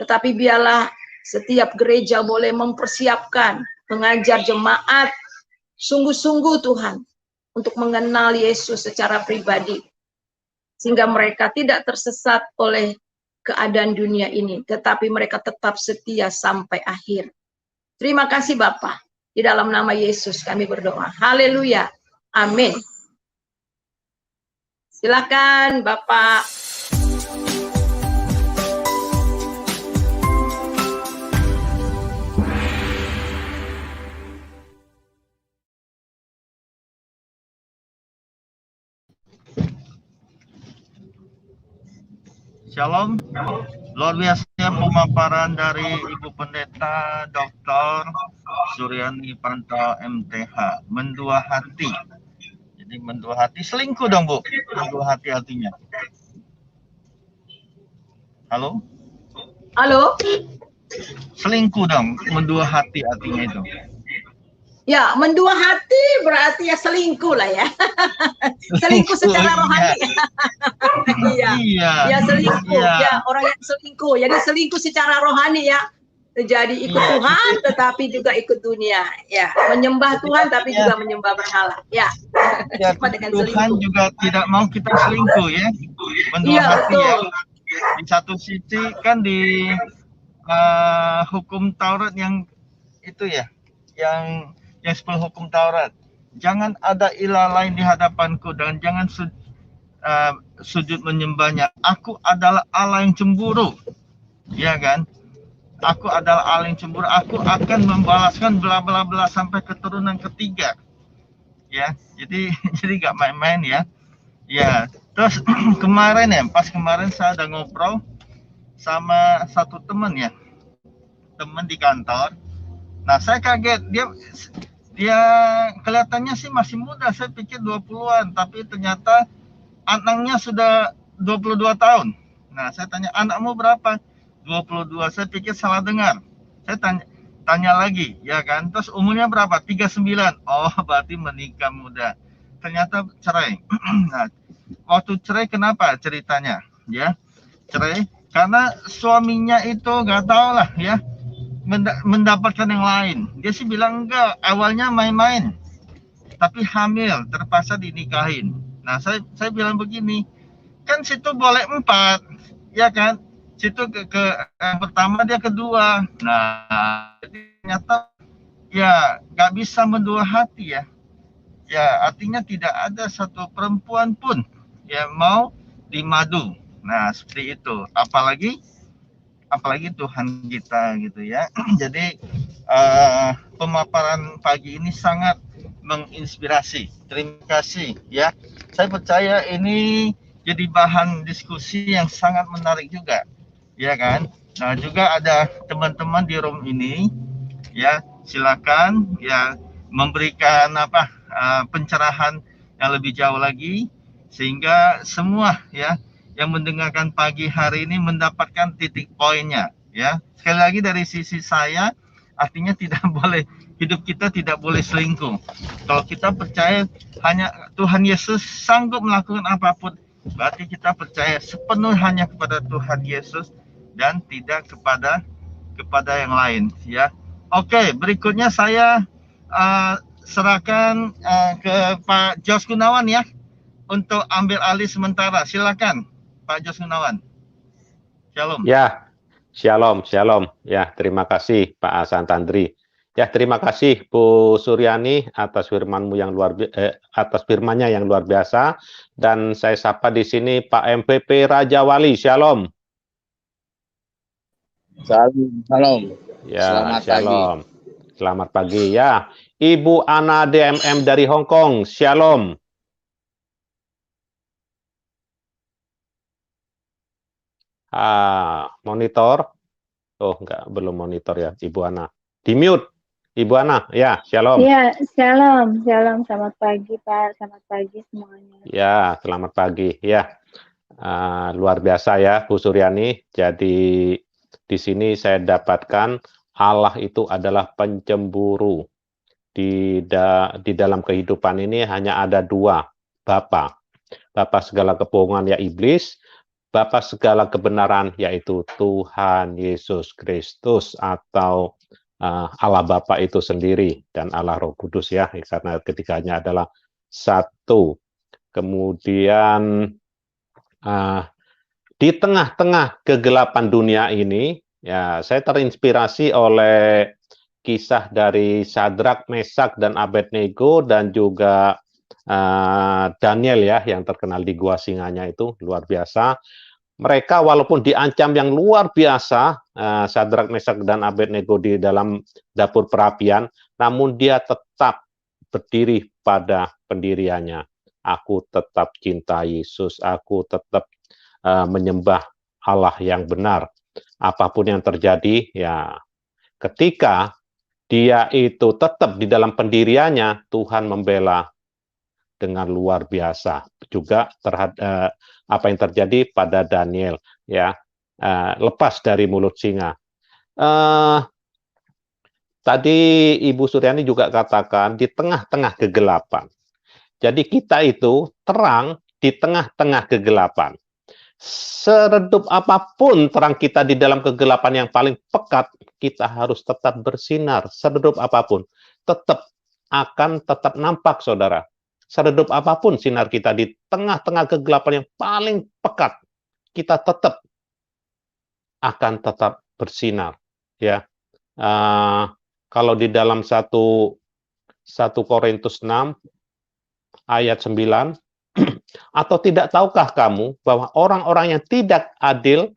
Tetapi biarlah setiap gereja boleh mempersiapkan, mengajar jemaat sungguh-sungguh Tuhan untuk mengenal Yesus secara pribadi. Sehingga mereka tidak tersesat oleh keadaan dunia ini, tetapi mereka tetap setia sampai akhir. Terima kasih Bapa. Di dalam nama Yesus kami berdoa. Haleluya. Amin. Silakan Bapak. Shalom. Luar biasanya pemaparan dari Ibu Pendeta Dr. Suryani Pantau MTH. Mendua hati. Jadi mendua hati selingkuh dong Bu. Mendua hati artinya. Halo? Halo? Selingkuh dong. Mendua hati artinya itu. Ya, mendua hati berarti ya selingkuh lah ya. Selingkuh secara rohani. Iya. Ya selingkuh. Iya. Ya, orang yang selingkuh. Jadi selingkuh secara rohani ya. Jadi ikut Tuhan tetapi juga ikut dunia. Ya, menyembah Tuhan tapi juga menyembah berhala. Ya. Ya Tuhan juga tidak mau kita selingkuh ya. Mendua hati betul. Ya. Di satu sisi kan di hukum Taurat yang itu ya, yang 10 hukum Taurat. Jangan ada ilah lain di hadapanku dan jangan sujud menyembahnya. Aku adalah Allah yang cemburu. Ya kan? Aku adalah Allah yang cemburu. Aku akan membalaskan bla bla bla sampai keturunan ketiga. Ya. Jadi gak main-main ya. Ya. Terus kemarin ya, pas kemarin saya ada ngobrol sama satu teman ya. Teman di kantor. Nah, saya kaget dia kelihatannya sih masih muda, saya pikir 20-an, tapi ternyata anaknya sudah 22 tahun. Nah, saya tanya, anakmu berapa? 22, saya pikir salah dengar. Saya tanya lagi, ya kan? Terus umurnya berapa? 39. Oh, berarti menikah muda. Ternyata cerai. Nah, waktu cerai kenapa ceritanya? Ya, cerai karena suaminya itu nggak tahu lah ya. mendapatkan yang lain. Dia sih bilang enggak, awalnya main-main, tapi hamil, terpaksa dinikahin. Nah, saya bilang begini, kan situ boleh 4, ya kan? Situ ke yang pertama, dia kedua. Nah, ternyata ya nggak bisa mendua hati ya. Ya artinya tidak ada satu perempuan pun yang mau dimadu. Nah, seperti itu. Apalagi Tuhan kita gitu ya. Jadi pemaparan pagi ini sangat menginspirasi. Terima kasih ya. Saya percaya ini jadi bahan diskusi yang sangat menarik juga, ya kan? Nah, juga ada teman-teman di room ini, ya silakan ya memberikan pencerahan yang lebih jauh lagi sehingga semua ya yang mendengarkan pagi hari ini mendapatkan titik poinnya ya. Sekali lagi dari sisi saya artinya tidak boleh, hidup kita tidak boleh selingkuh. Kalau kita percaya hanya Tuhan Yesus sanggup melakukan apapun, berarti kita percaya sepenuh hanya kepada Tuhan Yesus dan tidak kepada yang lain ya. Oke, berikutnya saya serahkan ke Pak Jos Gunawan ya untuk ambil alih sementara. Silakan Pak Jos Gunawan. Shalom. Ya, shalom, shalom. Ya, terima kasih Pak Hasan Tandri. Ya, terima kasih Bu Suryani atas firman-Nya yang luar biasa. Dan saya sapa di sini Pak MPP Raja Wali. Shalom. Shalom. Ya, Selamat shalom. pagi. Selamat pagi ya. Ibu Ana DMM dari Hong Kong. Shalom. Monitor. Oh, enggak, belum monitor ya, Ibu Ana. Di mute, Ibu Ana. Ya, shalom. Ya, shalom. Shalom, selamat pagi, Pak. Selamat pagi semuanya. Ya, selamat pagi. Ya, luar biasa ya, Bu Suryani. Jadi, di sini saya dapatkan Allah itu adalah pencemburu. Di dalam kehidupan ini hanya ada 2, Bapa. Bapa segala kebohongan ya iblis, Bapa segala kebenaran yaitu Tuhan Yesus Kristus atau Allah Bapa itu sendiri dan Allah Roh Kudus ya, karena ketiganya adalah satu. Kemudian di tengah-tengah kegelapan dunia ini ya, saya terinspirasi oleh kisah dari Sadrak, Mesak dan Abednego dan juga Daniel ya, yang terkenal di gua singanya itu luar biasa. Mereka walaupun diancam yang luar biasa, Sadrak, Mesak dan Abednego di dalam dapur perapian, namun dia tetap berdiri pada pendiriannya. Aku tetap cinta Yesus, aku tetap menyembah Allah yang benar. Apapun yang terjadi, ya ketika dia itu tetap di dalam pendiriannya, Tuhan membela dengan luar biasa. Juga terhadap apa yang terjadi pada Daniel, ya, lepas dari mulut singa. Tadi Ibu Suryani juga katakan di tengah-tengah kegelapan. Jadi kita itu terang di tengah-tengah kegelapan. Seredup apapun terang kita di dalam kegelapan yang paling pekat, kita harus tetap bersinar. Seredup apapun, akan tetap nampak, saudara. Seredup apapun sinar kita di tengah-tengah kegelapan yang paling pekat, kita akan tetap bersinar. Ya, kalau di dalam 1 Korintus 6 ayat 9, atau tidak tahukah kamu bahwa orang-orang yang tidak adil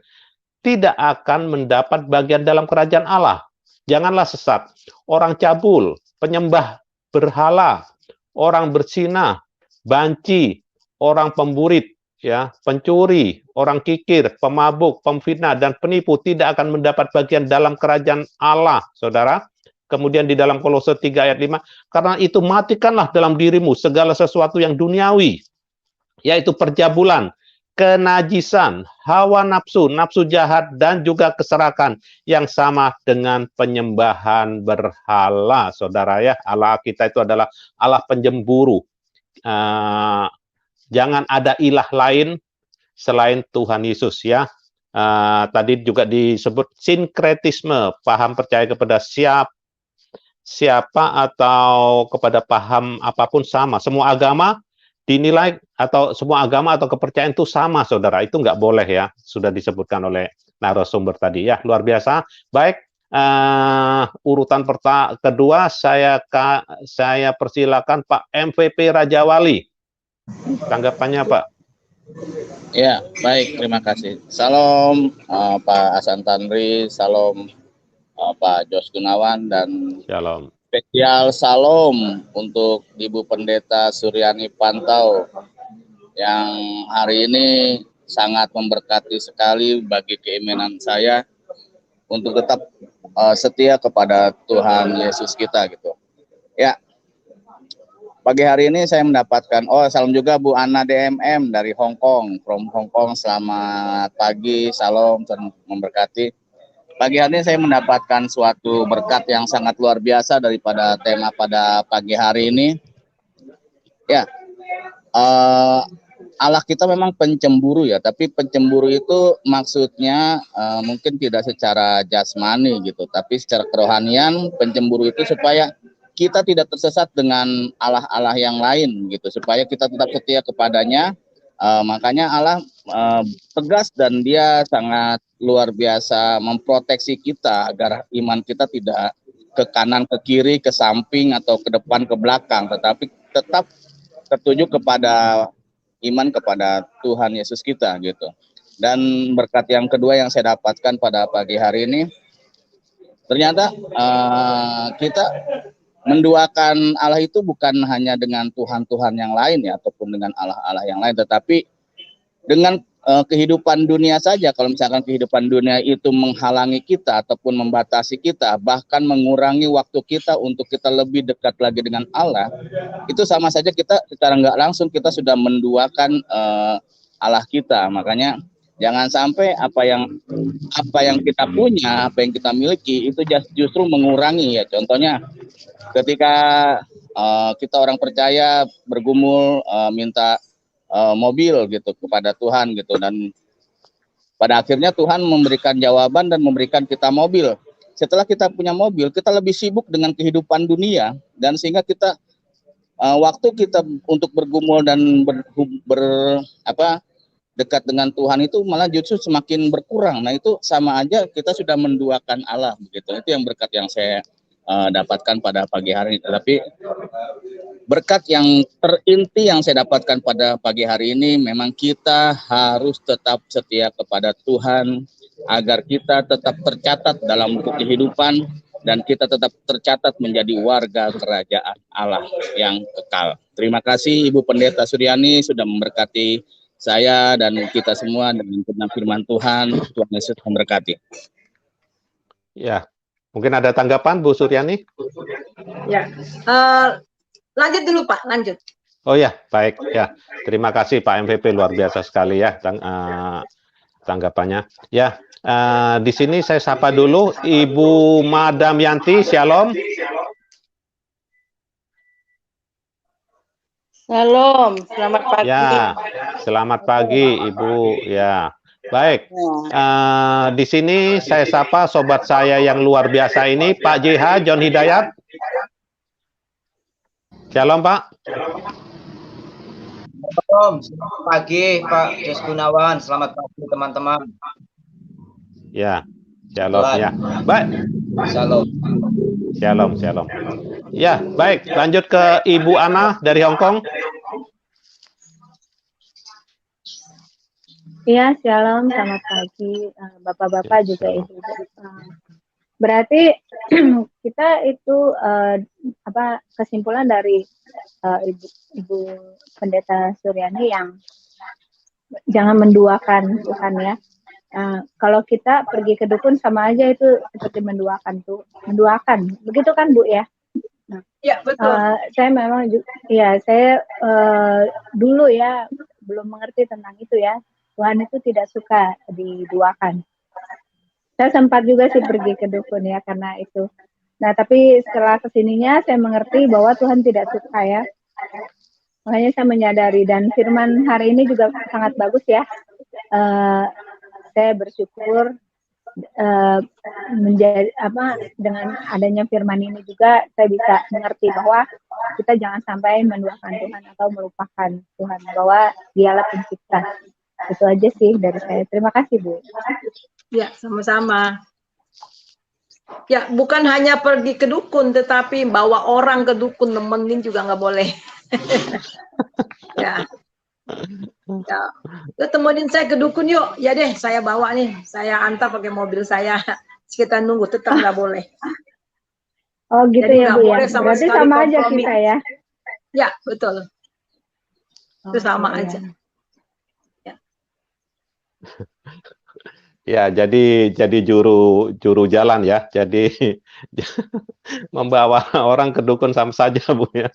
tidak akan mendapat bagian dalam kerajaan Allah? Janganlah sesat. Orang cabul, penyembah berhala, orang berzina, banci, orang pemburit, ya, pencuri, orang kikir, pemabuk, pemfitnah dan penipu tidak akan mendapat bagian dalam kerajaan Allah, saudara. Kemudian di dalam Kolose 3 ayat 5, karena itu matikanlah dalam dirimu segala sesuatu yang duniawi, yaitu perjabulan, kenajisan, hawa nafsu, nafsu jahat, dan juga keserakan yang sama dengan penyembahan berhala, saudara ya. Allah kita itu adalah Allah penjemburu. Jangan ada ilah lain selain Tuhan Yesus ya. tadi juga disebut sinkretisme, paham percaya kepada siapa atau kepada paham apapun sama. Semua agama dinilai atau semua agama atau kepercayaan itu sama, saudara. Itu nggak boleh ya. Sudah disebutkan oleh narasumber tadi ya. Luar biasa. Baik. Urutan kedua saya persilakan Pak MVP Raja Wali. Tanggapannya Pak. Ya, baik, terima kasih. Salam Pak Hasan Tandri, salam Pak Jos Gunawan, dan Shalom. spesial salam untuk Ibu Pendeta Suryani Pantau yang hari ini sangat memberkati sekali bagi keimanan saya untuk tetap setia kepada Tuhan Yesus kita gitu. Ya, pagi hari ini saya mendapatkan, salam juga Bu Ana DMM dari Hong Kong, from Hong Kong. Selamat pagi, salam dan memberkati. Pagi hari ini saya mendapatkan suatu berkat yang sangat luar biasa daripada tema pada pagi hari ini. Ya, Allah kita memang pencemburu ya, tapi pencemburu itu maksudnya mungkin tidak secara jasmani gitu, tapi secara kerohanian pencemburu itu supaya kita tidak tersesat dengan Allah-Allah yang lain gitu, supaya kita tetap setia kepadanya. Makanya Allah tegas dan dia sangat luar biasa memproteksi kita agar iman kita tidak ke kanan, ke kiri, ke samping, atau ke depan, ke belakang, tetapi tetap tertuju kepada iman kepada Tuhan Yesus kita gitu. Dan berkat yang kedua yang saya dapatkan pada pagi hari ini, ternyata kita menduakan Allah itu bukan hanya dengan Tuhan-Tuhan yang lain ya, ataupun dengan Allah-Allah yang lain, tetapi dengan kehidupan dunia saja. Kalau misalkan kehidupan dunia itu menghalangi kita ataupun membatasi kita, bahkan mengurangi waktu kita untuk kita lebih dekat lagi dengan Allah, itu sama saja kita secara nggak langsung kita sudah menduakan Allah kita. Makanya jangan sampai apa yang kita punya, apa yang kita miliki itu justru mengurangi ya. Contohnya ketika kita orang percaya bergumul minta mobil gitu kepada Tuhan gitu, dan pada akhirnya Tuhan memberikan jawaban dan memberikan kita mobil. Setelah kita punya mobil, kita lebih sibuk dengan kehidupan dunia, dan sehingga kita waktu kita untuk bergumul dan dekat dengan Tuhan itu malah justru semakin berkurang. Nah, itu sama aja kita sudah menduakan Allah begitu. Itu yang berkat yang saya dapatkan pada pagi hari ini. Tetapi berkat yang terinti yang saya dapatkan pada pagi hari ini, memang kita harus tetap setia kepada Tuhan agar kita tetap tercatat dalam buku kehidupan dan kita tetap tercatat menjadi warga kerajaan Allah yang kekal. Terima kasih Ibu Pendeta Suryani sudah memberkati saya dan kita semua dengan firman Tuhan. Tuhan Yesus memberkati. Ya, mungkin ada tanggapan Bu Suryani? Ya, lanjut dulu Pak, lanjut. Oh ya, baik ya. Terima kasih Pak MVP, luar biasa sekali ya tanggapannya. Ya, di sini saya sapa dulu Ibu Madam Yanti, Shalom. Shalom, selamat pagi. Ya, selamat pagi Ibu. Ya, baik. Di sini saya sapa sobat saya yang luar biasa ini, Pak JH John Hidayat. Shalom Pak. Shalom, selamat pagi Pak Jos Gunawan, selamat pagi teman-teman. Ya, shalom ya. Baik. Shalom. Shalom, shalom. Ya, baik. Lanjut ke Ibu Ana dari Hong Kong. Iya, shalom, selamat pagi Bapak-bapak juga Ibu-ibu. Berarti kita itu kesimpulan dari Ibu Pendeta Suryani yang jangan menduakan Tuhan ya. Kalau kita pergi ke dukun sama aja itu seperti menduakan, begitu kan Bu ya? Nah, ya betul. Saya memang saya dulu ya belum mengerti tentang itu ya. Tuhan itu tidak suka diduakan. Saya sempat juga sih pergi ke dukun ya karena itu. Nah tapi setelah kesininya saya mengerti bahwa Tuhan tidak suka ya. Makanya saya menyadari, dan firman hari ini juga sangat bagus ya. saya bersyukur menjadi dengan adanya firman ini juga saya bisa mengerti bahwa kita jangan sampai menduakan Tuhan atau melupakan Tuhan, bahwa Dialah pencipta. Itu aja sih dari saya. Terima kasih, Bu. Ya, sama-sama. Ya, bukan hanya pergi ke dukun, tetapi bawa orang ke dukun, nemenin juga nggak boleh. Ya. Ya, yuk temenin saya ke dukun yuk. Ya deh, saya bawa nih. Saya antar pakai mobil saya. Kita nunggu, tetap nggak boleh. Oh gitu. Jadi ya nggak Bu ya. boleh sama Berarti sekali sama aja kompromi. kita ya. Ya, betul. Itu sama iya. aja. Ya, jadi juru jalan ya. Jadi membawa orang ke dukun sama saja, Bu ya.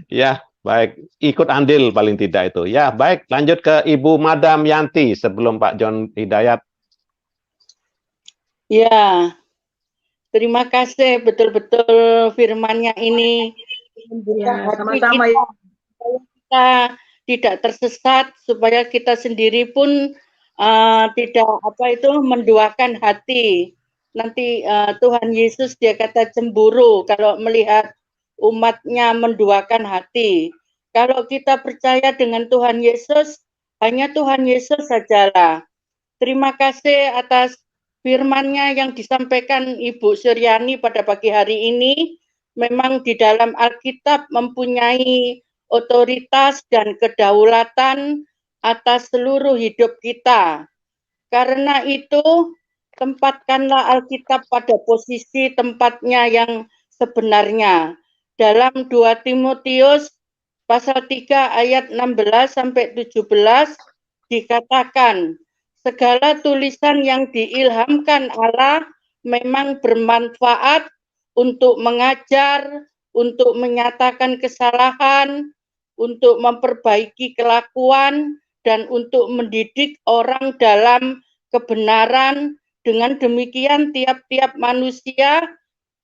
Ya, baik. Ikut andil paling tidak itu. Ya, baik. Lanjut ke Ibu Madam Yanti sebelum Pak John Hidayat. Ya, terima kasih betul-betul firman-Nya ini membuka Ya, hati sama-sama. kita, supaya kita tidak tersesat, supaya kita sendiri pun tidak menduakan hati. Nanti Tuhan Yesus dia kata cemburu kalau melihat umatnya menduakan hati. Kalau kita percaya dengan Tuhan Yesus, hanya Tuhan Yesus sajalah. Terima kasih atas firman-Nya yang disampaikan Ibu Suryani pada pagi hari ini. Memang di dalam Alkitab mempunyai otoritas dan kedaulatan atas seluruh hidup kita. Karena itu, tempatkanlah Alkitab pada posisi tempatnya yang sebenarnya. Dalam 2 Timotius pasal 3 ayat 16 sampai 17 dikatakan, segala tulisan yang diilhamkan Allah memang bermanfaat untuk mengajar, untuk menyatakan kesalahan, untuk memperbaiki kelakuan, dan untuk mendidik orang dalam kebenaran. Dengan demikian tiap-tiap manusia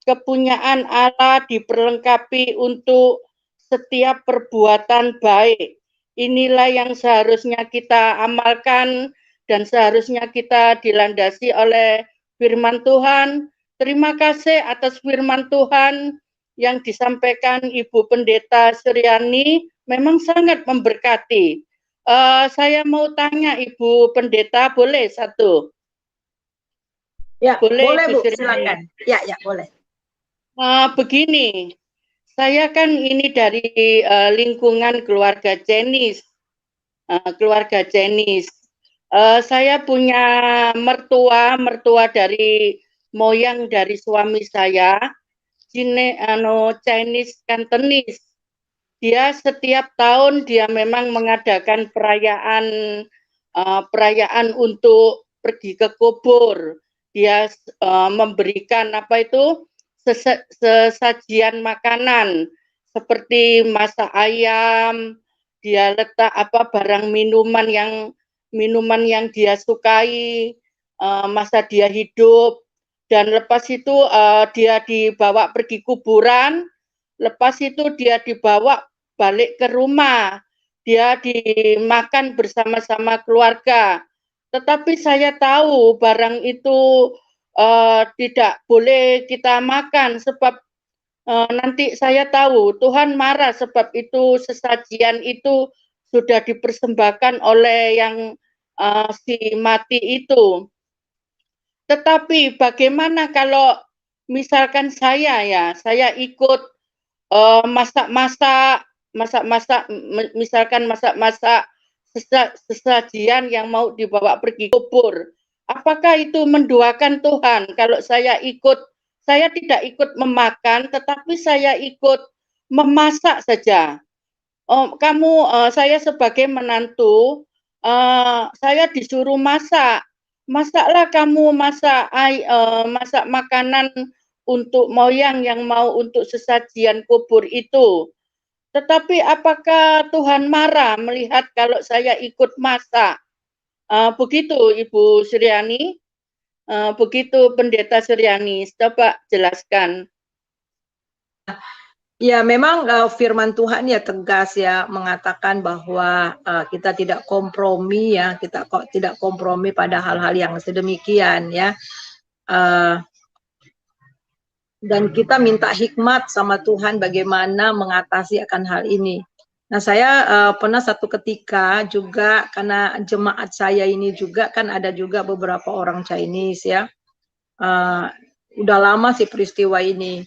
kepunyaan Allah diperlengkapi untuk setiap perbuatan baik. Inilah yang seharusnya kita amalkan dan seharusnya kita dilandasi oleh firman Tuhan. Terima kasih atas firman Tuhan yang disampaikan Ibu Pendeta Suryani, memang sangat memberkati. Saya mau tanya Ibu Pendeta, boleh satu? Ya, boleh Bu, Suryani. silakan. Ya, boleh. Begini, saya kan ini dari lingkungan keluarga Jenis. Saya punya mertua dari moyang dari suami saya, Chinese Cantonese. Dia setiap tahun dia memang mengadakan perayaan untuk pergi ke kubur. Dia memberikan sesajian makanan seperti masak ayam, dia letak barang minuman yang dia sukai masa dia hidup, dan lepas itu dia dibawa pergi kuburan, lepas itu dia dibawa balik ke rumah, dia dimakan bersama-sama keluarga. Tetapi saya tahu barang itu tidak boleh kita makan, sebab nanti saya tahu Tuhan marah, sebab itu sesajian itu sudah dipersembahkan oleh yang si mati itu. Tetapi bagaimana kalau misalkan saya ikut masak-masak, misalkan masak-masak sesajian yang mau dibawa pergi kubur. Apakah itu menduakan Tuhan? Kalau saya tidak ikut memakan, tetapi saya ikut memasak saja. Saya sebagai menantu, saya disuruh masak. Masaklah kamu masak makanan untuk moyang yang mau untuk sesajian kubur itu. Tetapi apakah Tuhan marah melihat kalau saya ikut masak? Begitu Ibu Suryani, begitu Pendeta Suryani, coba jelaskan. Ya, memang firman Tuhan ya tegas ya mengatakan bahwa kita tidak kompromi ya, kita kok tidak kompromi pada hal-hal yang sedemikian ya. Dan kita minta hikmat sama Tuhan bagaimana mengatasi akan hal ini. Nah, saya pernah satu ketika juga karena jemaat saya ini juga kan ada juga beberapa orang Chinese ya. Udah lama sih peristiwa ini.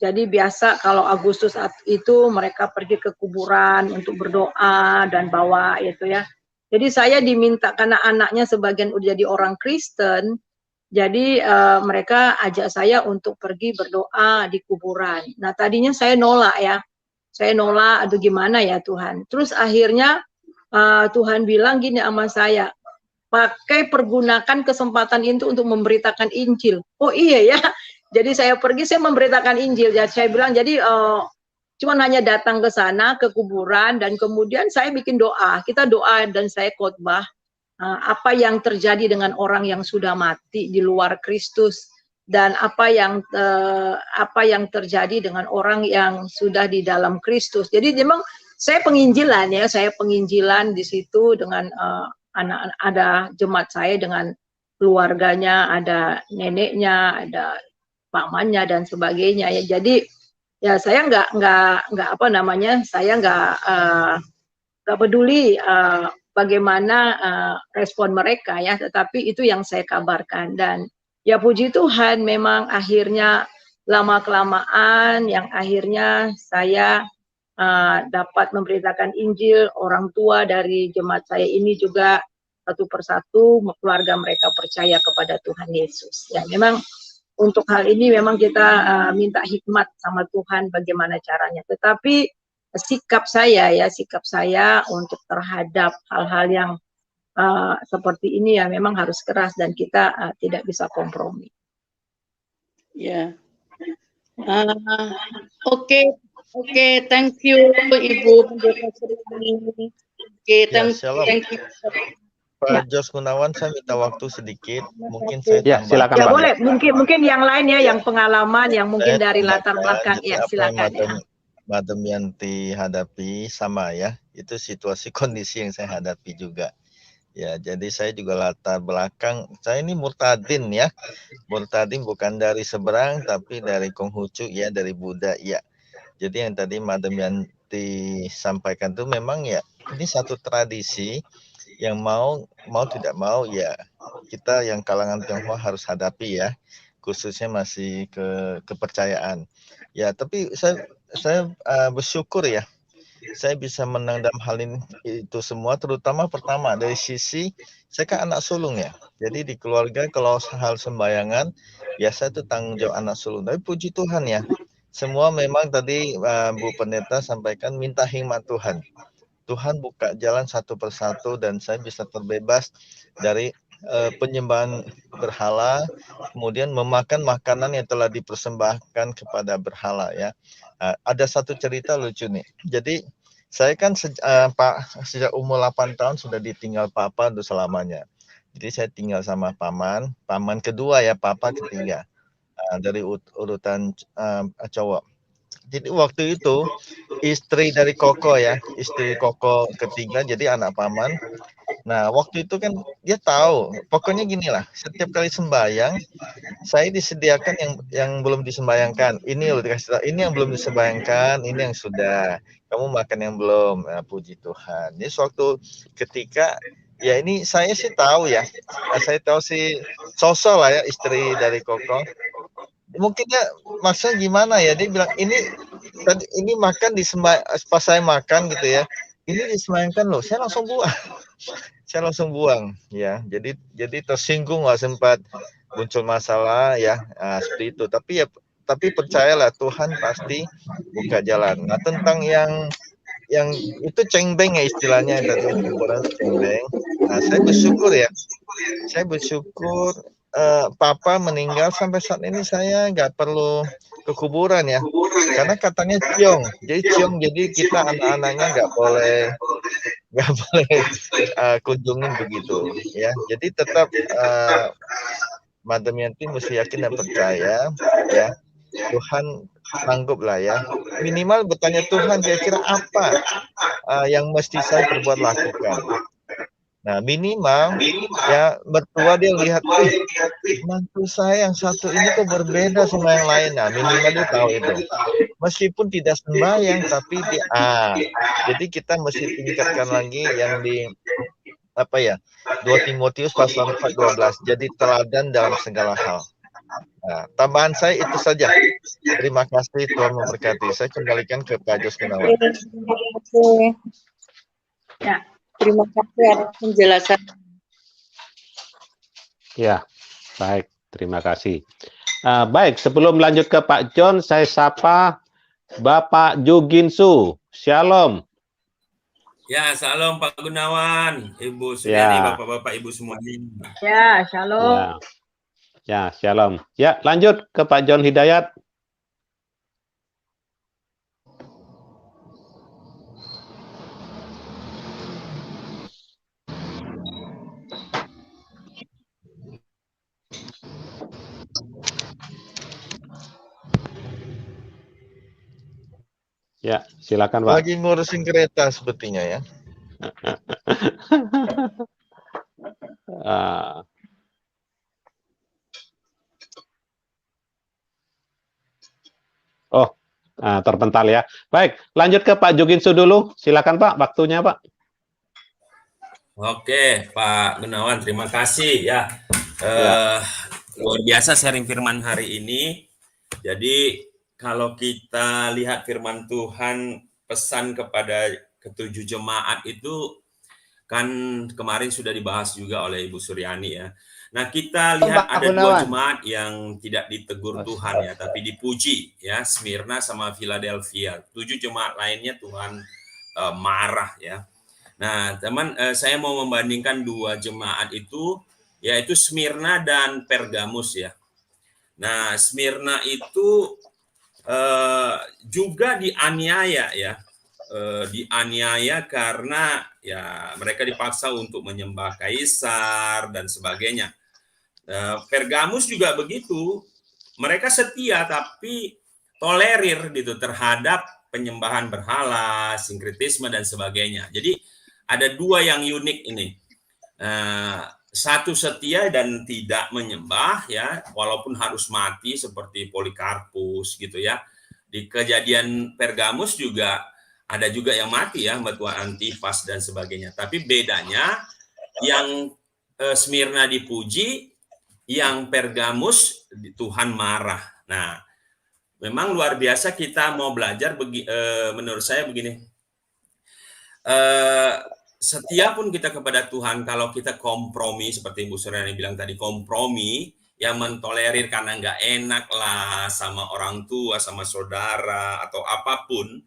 Jadi biasa kalau Agustus itu mereka pergi ke kuburan untuk berdoa dan bawa itu ya. Jadi saya diminta karena anaknya sebagian udah jadi orang Kristen, jadi mereka ajak saya untuk pergi berdoa di kuburan. Nah tadinya saya nolak ya, saya nolak, aduh gimana ya Tuhan. Terus akhirnya Tuhan bilang gini sama saya, pergunakan kesempatan itu untuk memberitakan Injil. Oh iya ya, jadi saya pergi, saya memberitakan Injil. Jadi saya bilang, jadi cuma hanya datang ke sana, ke kuburan, dan kemudian saya bikin doa. Kita doa dan saya khotbah apa yang terjadi dengan orang yang sudah mati di luar Kristus, dan apa yang terjadi dengan orang yang sudah di dalam Kristus. Jadi memang saya penginjilan ya, saya penginjilan di situ dengan anak, ada jemaat saya dengan keluarganya, ada neneknya, ada pamannya dan sebagainya ya. Jadi ya saya nggak apa namanya, saya nggak peduli bagaimana respon mereka ya, tetapi itu yang saya kabarkan. Dan ya puji Tuhan memang akhirnya lama kelamaan yang akhirnya saya dapat memberitakan Injil. Orang tua dari jemaat saya ini juga satu persatu keluarga mereka percaya kepada Tuhan Yesus. Ya memang untuk hal ini memang kita minta hikmat sama Tuhan bagaimana caranya. Tetapi sikap saya untuk terhadap hal-hal yang seperti ini ya memang harus keras dan kita tidak bisa kompromi. Ya. Oke, thank you Ibu Pendeta Sri. Oke, thank you. Pak Jos Gunawan, saya minta waktu sedikit, mungkin saya tambah. Silakan, ya Pak. Boleh, mungkin yang lain ya, yang pengalaman, yang mungkin dari latar belakang, ya silakan. Madam Yanti hadapi sama ya, itu situasi kondisi yang saya hadapi juga. Ya, jadi saya juga latar belakang, saya ini murtadin ya, murtadin bukan dari seberang, tapi dari Konghucu ya, dari Buddha ya. Jadi yang tadi Madam Yanti sampaikan itu memang ya, ini satu tradisi yang mau tidak mau ya kita yang kalangan Tionghoa harus hadapi ya, khususnya masih kepercayaan ya. Tapi saya bersyukur ya saya bisa menang dalam hal ini itu semua, terutama pertama dari sisi saya kan anak sulung ya, jadi di keluarga kalau hal sembayangan biasa itu tanggung jawab anak sulung. Tapi puji Tuhan ya, semua memang tadi Bu Pendeta sampaikan minta hikmat Tuhan. Tuhan buka jalan satu persatu dan saya bisa terbebas dari penyembahan berhala, kemudian memakan makanan yang telah dipersembahkan kepada berhala ya. Ada satu cerita lucu nih. Jadi saya kan sejak umur 8 tahun sudah ditinggal papa untuk selamanya. Jadi saya tinggal sama paman kedua ya, papa ketiga dari urutan cowok. Jadi waktu itu istri dari Koko ya, istri Koko ketiga, jadi anak paman. Nah waktu itu kan dia tahu, pokoknya gini lah, setiap kali sembahyang, saya disediakan yang belum disembayangkan. Ini loh dikasih tahu, ini yang belum disembayangkan, ini yang sudah. Kamu makan yang belum, nah, puji Tuhan. Jadi suatu ketika, ya ini saya sih tahu ya, saya tahu sih sosok lah ya istri dari Koko. Mungkin ya maksudnya gimana ya, dia bilang ini makan pas saya makan gitu ya, ini disembayangkan loh, saya langsung buang ya. Jadi tersinggung lah, sempat muncul masalah ya, seperti itu. Tapi percayalah Tuhan pasti buka jalan. Nah tentang yang itu cengbeng ya istilahnya, tadi cengbeng. Nah saya bersyukur papa meninggal sampai saat ini saya nggak perlu ke kuburan ya, karena katanya ciong, jadi kita anak-anaknya nggak boleh kunjungin begitu ya. Jadi tetap Madam Yanti mesti yakin dan percaya ya, Tuhan sanggup lah ya. Minimal bertanya Tuhan kira-kira apa yang mesti saya perbuat lakukan. Nah minimal ya mertua dia lihat, mantu saya yang satu ini kok berbeda sama yang lain. Nah minimal dia tahu itu. Meskipun tidak sembahyang tapi dia jadi kita mesti tingkatkan lagi yang di 2 Timotius pasal 4:12. Jadi teladan dalam segala hal. Nah, tambahan saya itu saja. Terima kasih, Tuhan memberkati. Saya kembalikan ke Pak Jos Gunawan. Ya, terima kasih atas penjelasan. Ya, baik. Terima kasih. Baik, sebelum lanjut ke Pak John, saya sapa Bapak Juginsu. Shalom. Ya, salam Pak Gunawan, Ibu Suryani, Ya. Bapak-Bapak, Ibu semuanya. Ya, shalom. Ya. Ya, shalom. Ya, lanjut ke Pak John Hidayat. Ya, silakan Pak. Lagi ngurusin kereta sepertinya ya. Terpental ya. Baik, lanjut ke Pak Juginsu dulu. Silakan Pak, waktunya Pak. Oke, Pak Gunawan, terima kasih ya. Luar biasa sharing firman hari ini. Jadi kalau kita lihat firman Tuhan, pesan kepada ketujuh jemaat itu kan kemarin sudah dibahas juga oleh Ibu Suryani ya. Nah, kita lihat ada dua jemaat yang tidak ditegur Tuhan ya, tapi dipuji ya, Smyrna sama Philadelphia. 7 jemaat lainnya Tuhan marah ya. Nah, teman, saya mau membandingkan 2 jemaat itu, yaitu Smyrna dan Pergamus ya. Nah, Smyrna itu juga dianiaya ya. Dianiaya karena ya mereka dipaksa untuk menyembah kaisar dan sebagainya. Pergamus juga begitu, mereka setia tapi tolerir gitu terhadap penyembahan berhala, sinkretisme dan sebagainya. Jadi ada 2 yang unik ini, satu setia dan tidak menyembah ya, walaupun harus mati seperti Polikarpus gitu ya. Di kejadian Pergamus juga ada juga yang mati ya, mertua Antifas dan sebagainya. Tapi bedanya yang Smyrna dipuji, yang Pergamus Tuhan marah. Nah, memang luar biasa kita mau belajar. Menurut saya begini, setia pun kita kepada Tuhan, kalau kita kompromi seperti Ibu Suryani bilang tadi, kompromi yang mentolerir karena nggak enak lah sama orang tua, sama saudara atau apapun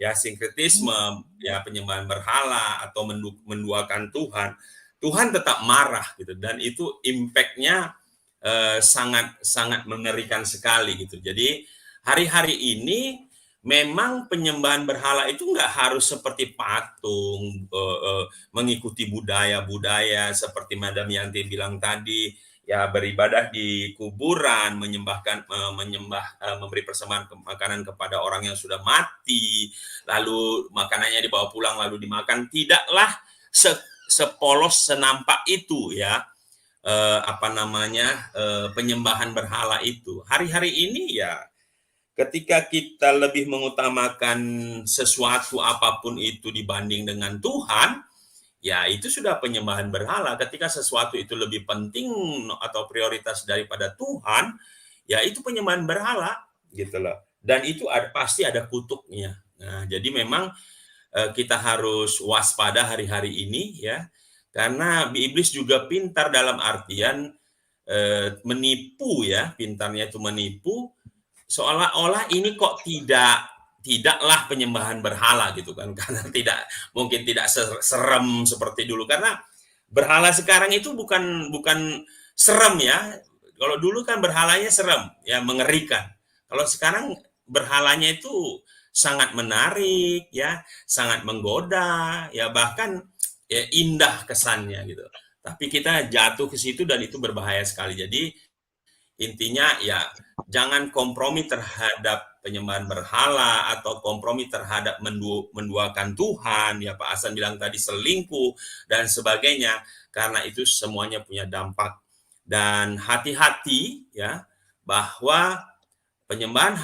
ya, sinkretisme ya, penyembahan berhala atau menduakan Tuhan, Tuhan tetap marah gitu, dan itu impact-nya sangat mengerikan sekali gitu. Jadi hari-hari ini memang penyembahan berhala itu nggak harus seperti patung, mengikuti budaya-budaya seperti Madam Yanti bilang tadi ya, beribadah di kuburan, memberi persembahan makanan kepada orang yang sudah mati, lalu makanannya dibawa pulang lalu dimakan. Tidaklah sepolos senampak itu ya, penyembahan berhala itu. Hari-hari ini ya, ketika kita lebih mengutamakan sesuatu apapun itu dibanding dengan Tuhan, ya itu sudah penyembahan berhala. Ketika sesuatu itu lebih penting atau prioritas daripada Tuhan, ya itu penyembahan berhala gitu loh. Dan itu pasti ada kutuknya. Nah, jadi memang kita harus waspada hari-hari ini ya, karena iblis juga pintar dalam artian menipu ya, pintarnya itu menipu, seolah-olah ini kok tidaklah penyembahan berhala gitu kan, karena mungkin tidak serem seperti dulu, karena berhala sekarang itu bukan serem ya. Kalau dulu kan berhalanya serem ya, mengerikan. Kalau sekarang berhalanya itu sangat menarik ya, sangat menggoda ya, bahkan ya indah kesannya gitu. Tapi kita jatuh ke situ dan itu berbahaya sekali. Jadi intinya ya jangan kompromi terhadap penyembahan berhala atau kompromi terhadap menduakan Tuhan, ya Pak Hasan bilang tadi selingkuh dan sebagainya, karena itu semuanya punya dampak. Dan hati-hati ya bahwa penyembahan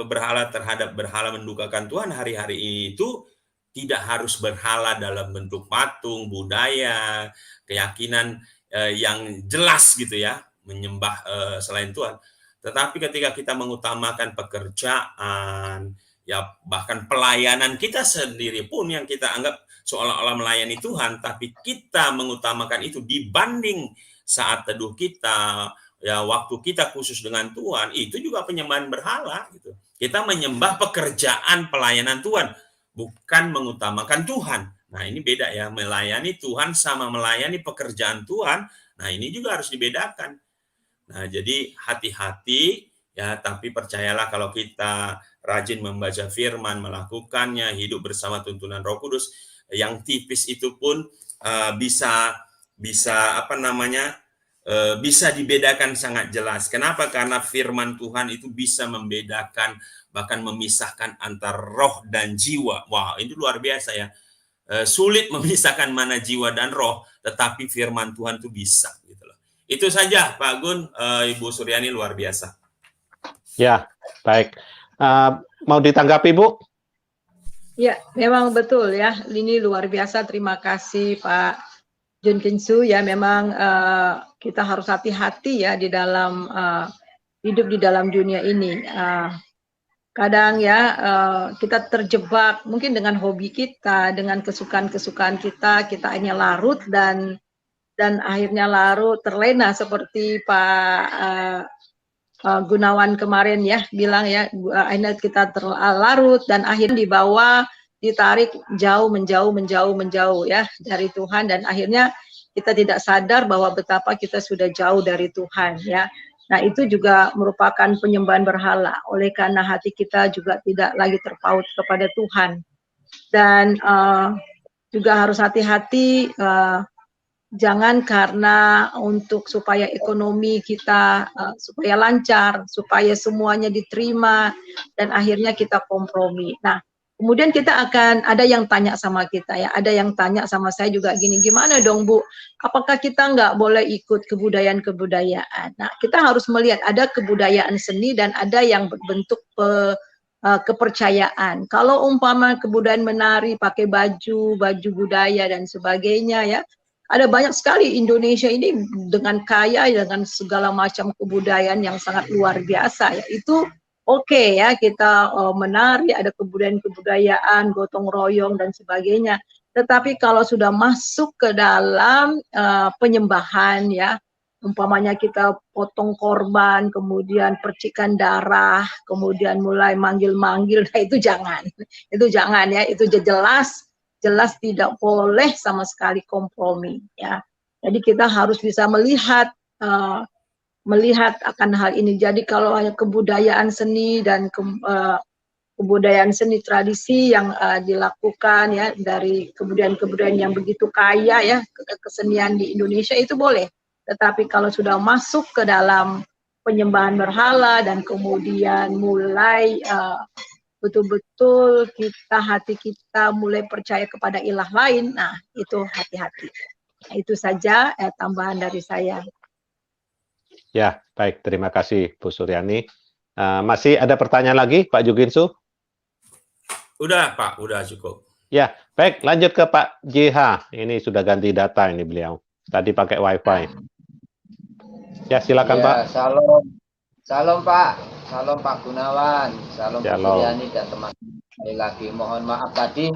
berhala terhadap berhala mendukakan Tuhan hari-hari ini itu tidak harus berhala dalam bentuk patung, budaya, keyakinan yang jelas gitu ya, menyembah selain Tuhan. Tetapi ketika kita mengutamakan pekerjaan, ya bahkan pelayanan kita sendiri pun yang kita anggap seolah-olah melayani Tuhan, tapi kita mengutamakan itu dibanding saat teduh kita, ya waktu kita khusus dengan Tuhan, itu juga penyembahan berhala gitu. Kita menyembah pekerjaan pelayanan Tuhan, bukan mengutamakan Tuhan. Nah, ini beda ya, melayani Tuhan sama melayani pekerjaan Tuhan. Nah, ini juga harus dibedakan. Nah, jadi hati-hati ya, tapi percayalah kalau kita rajin membaca firman, melakukannya, hidup bersama tuntunan Roh Kudus, yang tipis itu pun bisa bisa dibedakan sangat jelas. Kenapa? Karena firman Tuhan itu bisa membedakan, bahkan memisahkan antara roh dan jiwa. Wah, ini luar biasa ya. Sulit memisahkan mana jiwa dan roh, tetapi firman Tuhan itu bisa. Gitu loh. Itu saja Pak Gun, Ibu Suryani luar biasa. Ya, baik. Mau ditanggapi Bu? Ya, memang betul ya. Ini luar biasa. Terima kasih Pak Jun Kinsu ya. Memang kita harus hati-hati ya di dalam hidup di dalam dunia ini. Kadang ya kita terjebak mungkin dengan hobi kita, dengan kesukaan-kesukaan kita hanya larut dan akhirnya larut terlena seperti Pak Gunawan kemarin ya bilang ya, akhirnya kita terlarut dan akhirnya dibawa, ditarik menjauh ya dari Tuhan, dan akhirnya kita tidak sadar bahwa betapa kita sudah jauh dari Tuhan ya. Nah, itu juga merupakan penyembahan berhala, oleh karena hati kita juga tidak lagi terpaut kepada Tuhan. Dan juga harus hati-hati, jangan karena untuk supaya ekonomi kita supaya lancar, supaya semuanya diterima, dan akhirnya kita kompromi. Nah, kemudian kita akan ada yang tanya sama kita ya, ada yang tanya sama saya juga gini, gimana dong Bu, apakah kita nggak boleh ikut kebudayaan-kebudayaan? Nah, kita harus melihat ada kebudayaan seni dan ada yang berbentuk kepercayaan. Kalau umpama kebudayaan menari, pakai baju budaya dan sebagainya ya, ada banyak sekali Indonesia ini dengan kaya dengan segala macam kebudayaan yang sangat luar biasa ya. Itu oke ya, kita menari, ada kebudayaan, gotong royong dan sebagainya. Tetapi kalau sudah masuk ke dalam penyembahan ya, umpamanya kita potong korban, kemudian percikan darah, kemudian mulai manggil-manggil, nah itu jangan ya, itu jelas tidak boleh sama sekali kompromi ya. Jadi kita harus bisa melihat akan hal ini. Jadi kalau hanya kebudayaan seni dan kebudayaan seni tradisi yang dilakukan ya dari kebudayaan yang begitu kaya ya, kesenian di Indonesia itu boleh. Tetapi kalau sudah masuk ke dalam penyembahan berhala dan kemudian mulai betul-betul hati kita mulai percaya kepada ilah lain, nah itu hati-hati. Nah, itu saja tambahan dari saya. Ya, baik. Terima kasih, Bu Suryani. Masih ada pertanyaan lagi, Pak Juginsu? Udah, Pak. Udah cukup. Ya, baik. Lanjut ke Pak JH. Ini sudah ganti data ini beliau. Tadi pakai Wi-Fi. Ya, silakan, Pak. Salam, Pak. Salam, Pak Gunawan. Salam, Pak Suryani dan teman-teman. Sekali lagi, mohon maaf tadi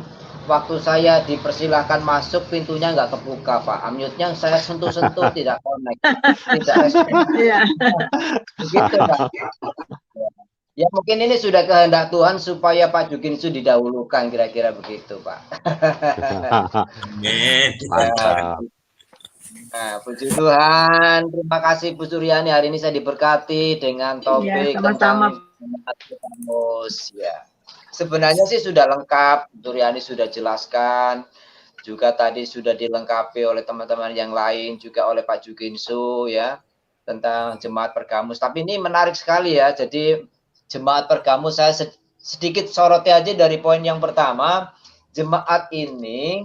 waktu saya dipersilahkan masuk, pintunya nggak kebuka, Pak. Unmute-nya saya sentuh-sentuh, tidak connect, tidak respon. Begitu, Pak. Ya mungkin ini sudah kehendak Tuhan supaya Pak Juginsu didahulukan, kira-kira begitu, Pak. Nah, puji Tuhan, terima kasih Bu Suryani. Hari ini saya diberkati dengan topik tentang ya. Sebenarnya sih sudah lengkap, Suryani sudah jelaskan, juga tadi sudah dilengkapi oleh teman-teman yang lain, juga oleh Pak Juginsu ya. tentang jemaat Pergamus. Tapi ini menarik sekali ya. Jadi jemaat Pergamus saya sedikit soroti aja dari poin yang pertama. Jemaat ini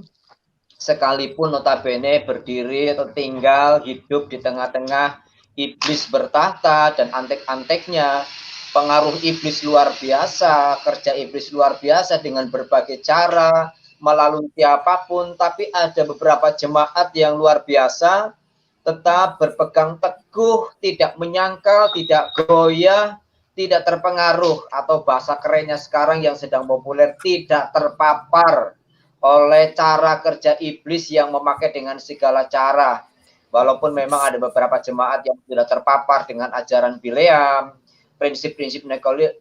sekalipun notabene berdiri atau tinggal hidup di tengah-tengah iblis bertahta dan antek-anteknya, pengaruh iblis luar biasa, kerja iblis luar biasa dengan berbagai cara, melalui siapapun, tapi ada beberapa jemaat yang luar biasa, tetap berpegang teguh, tidak menyangkal, tidak goyah, tidak terpengaruh, atau bahasa kerennya sekarang yang sedang populer, tidak terpapar oleh cara kerja iblis yang memakai dengan segala cara. Walaupun memang ada beberapa jemaat yang sudah terpapar dengan ajaran Bileam, prinsip-prinsip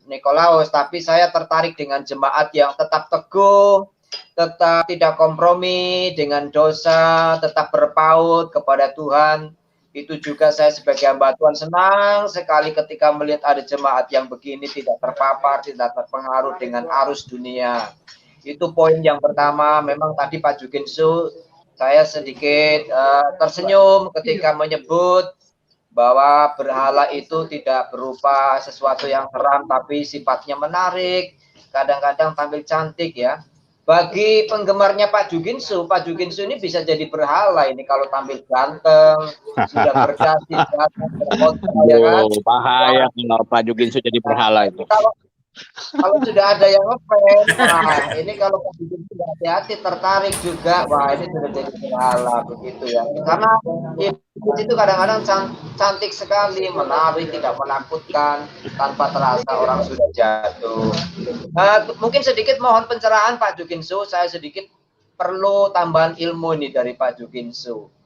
Nikolaus, tapi saya tertarik dengan jemaat yang tetap teguh, tetap tidak kompromi dengan dosa, tetap berpaut kepada Tuhan. Itu juga saya sebagai hamba Tuhan senang sekali ketika melihat ada jemaat yang begini, tidak terpapar, tidak terpengaruh dengan arus dunia. Itu poin yang pertama. Memang tadi Pak Juginsu, saya sedikit tersenyum ketika menyebut bahwa berhala itu tidak berupa sesuatu yang seram, tapi sifatnya menarik, kadang-kadang tampil cantik ya. Bagi penggemarnya Pak Juginsu ini bisa jadi berhala ini kalau tampil ganteng, sudah berdasi, ya kan? Bahaya kalau Pak Juginsu jadi berhala itu. Kalau sudah ada yang ngefans, nah ini kalau Pak Juginsu hati-hati tertarik juga, wah ini sudah jadi berhala begitu ya. Karena itu kadang-kadang cantik sekali, menarik, tidak menakutkan, tanpa terasa orang sudah jatuh. Mungkin sedikit mohon pencerahan Pak Juginsu, saya sedikit perlu tambahan ilmu ini dari Pak Juginsu.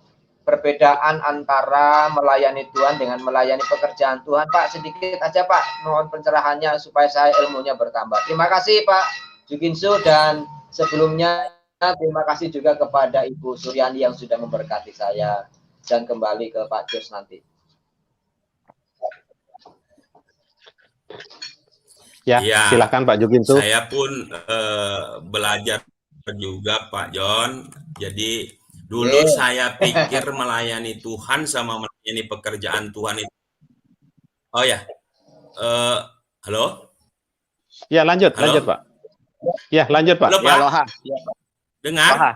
Perbedaan antara melayani Tuhan dengan melayani pekerjaan Tuhan, Pak, sedikit aja Pak, mohon pencerahannya supaya saya ilmunya bertambah. Terima kasih Pak Juginsu, dan sebelumnya terima kasih juga kepada Ibu Suryani yang sudah memberkati saya, dan kembali ke Pak Jos nanti. Ya, silakan Pak Juginsu. Saya pun belajar juga Pak John, jadi dulu saya pikir melayani Tuhan sama melayani pekerjaan Tuhan itu. Oh ya, halo? Ya lanjut Pak. Ya lanjut Pak. Halo Pak. Ya, Dengar? Loha.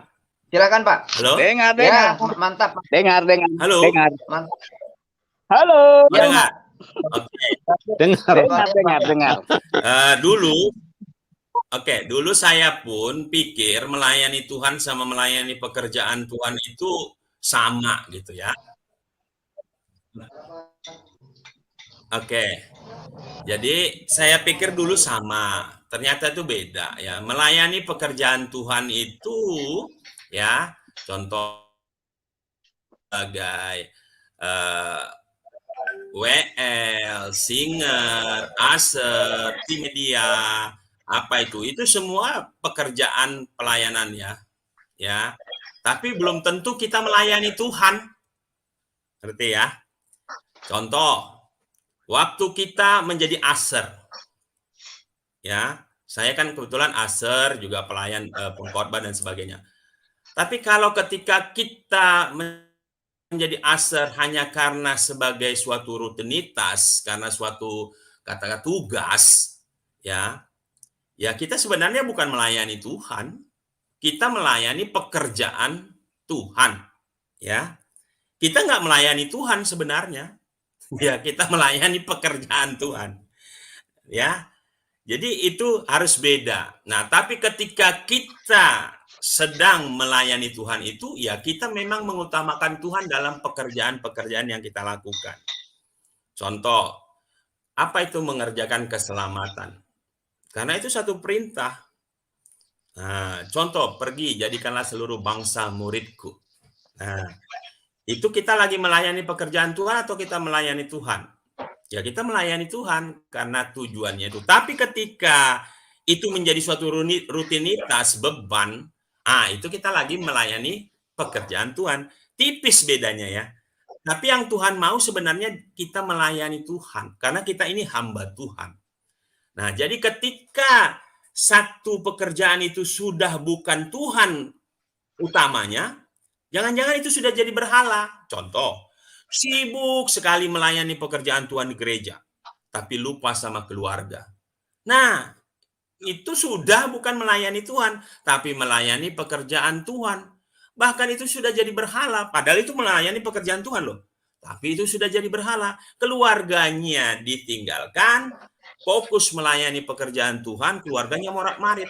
Silakan Pak. Halo? Dengar. Ya, mantap. Dengar. Halo? Dengar. Mantap. Halo. Ya, dengar? Oke. Dengar. Dulu saya pun pikir melayani Tuhan sama melayani pekerjaan Tuhan itu sama gitu ya. Jadi saya pikir dulu sama, ternyata itu beda ya. Melayani pekerjaan Tuhan itu ya, contoh sebagai WL, singer, aser, tim media, apa itu semua pekerjaan pelayanan ya. Tapi belum tentu kita melayani Tuhan, ngerti ya? Contoh, waktu kita menjadi aser, ya, saya kan kebetulan aser juga pelayan pengkhotbah dan sebagainya. Tapi kalau ketika kita menjadi aser hanya karena sebagai suatu rutinitas, karena suatu katakan tugas, ya kita sebenarnya bukan melayani Tuhan, kita melayani pekerjaan Tuhan, ya. Kita nggak melayani Tuhan sebenarnya, ya kita melayani pekerjaan Tuhan, ya. Jadi itu harus beda. Nah, tapi ketika kita sedang melayani Tuhan itu, ya kita memang mengutamakan Tuhan dalam pekerjaan-pekerjaan yang kita lakukan. Contoh, apa itu mengerjakan keselamatan? Karena itu satu perintah. Nah, contoh, pergi jadikanlah seluruh bangsa muridku. Nah, itu kita lagi melayani pekerjaan Tuhan atau kita melayani Tuhan? Ya kita melayani Tuhan karena tujuannya itu. Tapi ketika itu menjadi suatu rutinitas, beban, itu kita lagi melayani pekerjaan Tuhan. Tipis bedanya ya. Tapi yang Tuhan mau sebenarnya kita melayani Tuhan. Karena kita ini hamba Tuhan. Nah, jadi ketika satu pekerjaan itu sudah bukan Tuhan utamanya, jangan-jangan itu sudah jadi berhala. Contoh, sibuk sekali melayani pekerjaan Tuhan di gereja, tapi lupa sama keluarga. Nah, itu sudah bukan melayani Tuhan, tapi melayani pekerjaan Tuhan. Bahkan itu sudah jadi berhala, padahal itu melayani pekerjaan Tuhan loh. Tapi itu sudah jadi berhala. Keluarganya ditinggalkan, fokus melayani pekerjaan Tuhan, keluarganya morat-marit.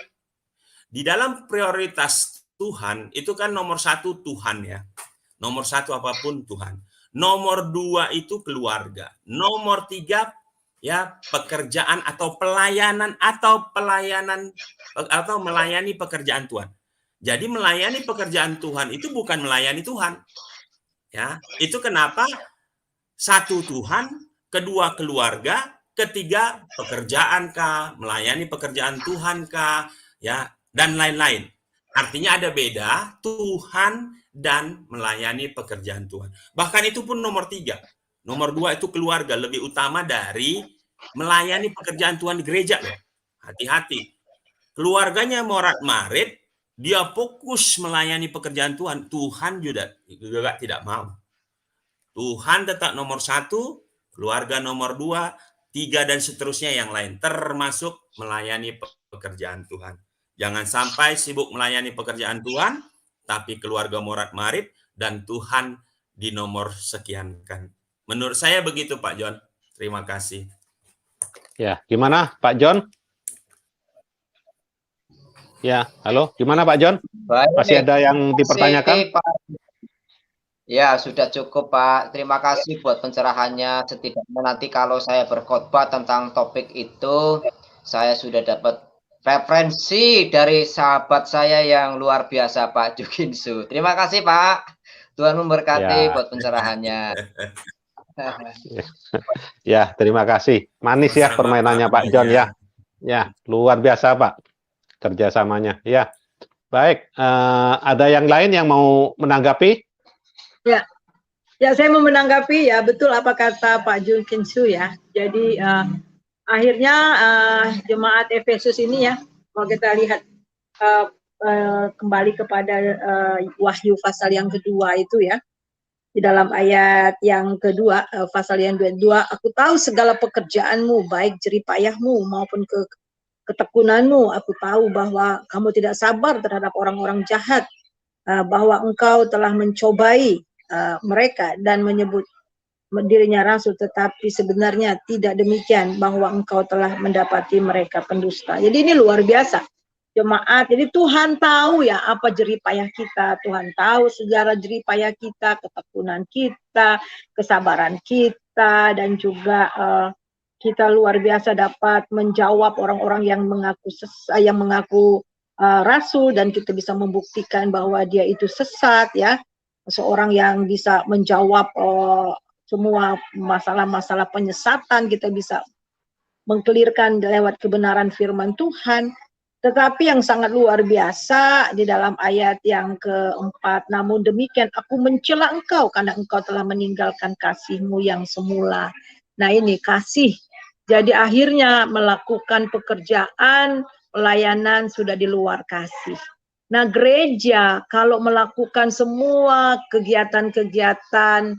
Di dalam prioritas Tuhan, itu kan nomor 1 Tuhan ya. Nomor 1 apapun Tuhan. Nomor 2 itu keluarga. Nomor 3 ya pekerjaan atau pelayanan atau melayani pekerjaan Tuhan. Jadi melayani pekerjaan Tuhan itu bukan melayani Tuhan. Ya, itu kenapa 1 Tuhan, 2 keluarga, 3 pekerjaan kah, melayani pekerjaan Tuhan kah, ya, dan lain-lain. Artinya ada beda Tuhan dan melayani pekerjaan Tuhan. Bahkan itu pun nomor 3. Nomor 2 itu keluarga, lebih utama dari melayani pekerjaan Tuhan di gereja loh. Hati-hati. Keluarganya morat-marit, dia fokus melayani pekerjaan Tuhan. Tuhan juga tidak mau. Tuhan tetap nomor 1, keluarga nomor 2, 3 dan seterusnya yang lain, termasuk melayani pekerjaan Tuhan. Jangan sampai sibuk melayani pekerjaan Tuhan, tapi keluarga morat-marit dan Tuhan di nomor sekiankan. Menurut saya begitu Pak John. Terima kasih. Ya, gimana Pak John? Ya, halo, gimana Pak John? Baik. Masih ada yang dipertanyakan? Pak. Ya, sudah cukup Pak. Terima kasih buat pencerahannya. Setidaknya nanti kalau saya berkhotbah tentang topik itu, saya sudah dapat referensi dari sahabat saya yang luar biasa Pak Jukinsu. Terima kasih Pak. Tuhan memberkati buat pencerahannya. Ya, terima kasih. Manis ya permainannya Pak John ya. Ya, luar biasa Pak kerjasamanya. Ya, baik. Ada yang lain yang mau menanggapi? Ya, saya mau menanggapi ya, betul apa kata Pak Jun Kinsu ya. Jadi akhirnya jemaat Efesus ini ya, kalau kita lihat kembali kepada Wahyu pasal yang kedua itu ya, di dalam ayat yang kedua, pasal yang kedua, aku tahu segala pekerjaanmu, baik jeripayahmu maupun ketekunanmu. Aku tahu bahwa kamu tidak sabar terhadap orang-orang jahat, bahwa engkau telah mencobai mereka dan menyebut dirinya rasul, tetapi sebenarnya tidak demikian, bahwa engkau telah mendapati mereka pendusta. Jadi ini luar biasa jemaat. Jadi Tuhan tahu ya apa jeripayah kita, Tuhan tahu sejarah jeripayah kita, ketekunan kita, kesabaran kita, dan juga kita luar biasa dapat menjawab orang-orang yang mengaku rasul, dan kita bisa membuktikan bahwa dia itu sesat ya. Seorang yang bisa menjawab semua masalah-masalah penyesatan, kita bisa mengkelirkan lewat kebenaran firman Tuhan. Tetapi yang sangat luar biasa di dalam ayat yang keempat, namun demikian aku mencela engkau karena engkau telah meninggalkan kasihmu yang semula. Nah ini kasih. Jadi akhirnya melakukan pekerjaan, pelayanan sudah di luar kasih. Nah gereja kalau melakukan semua kegiatan-kegiatan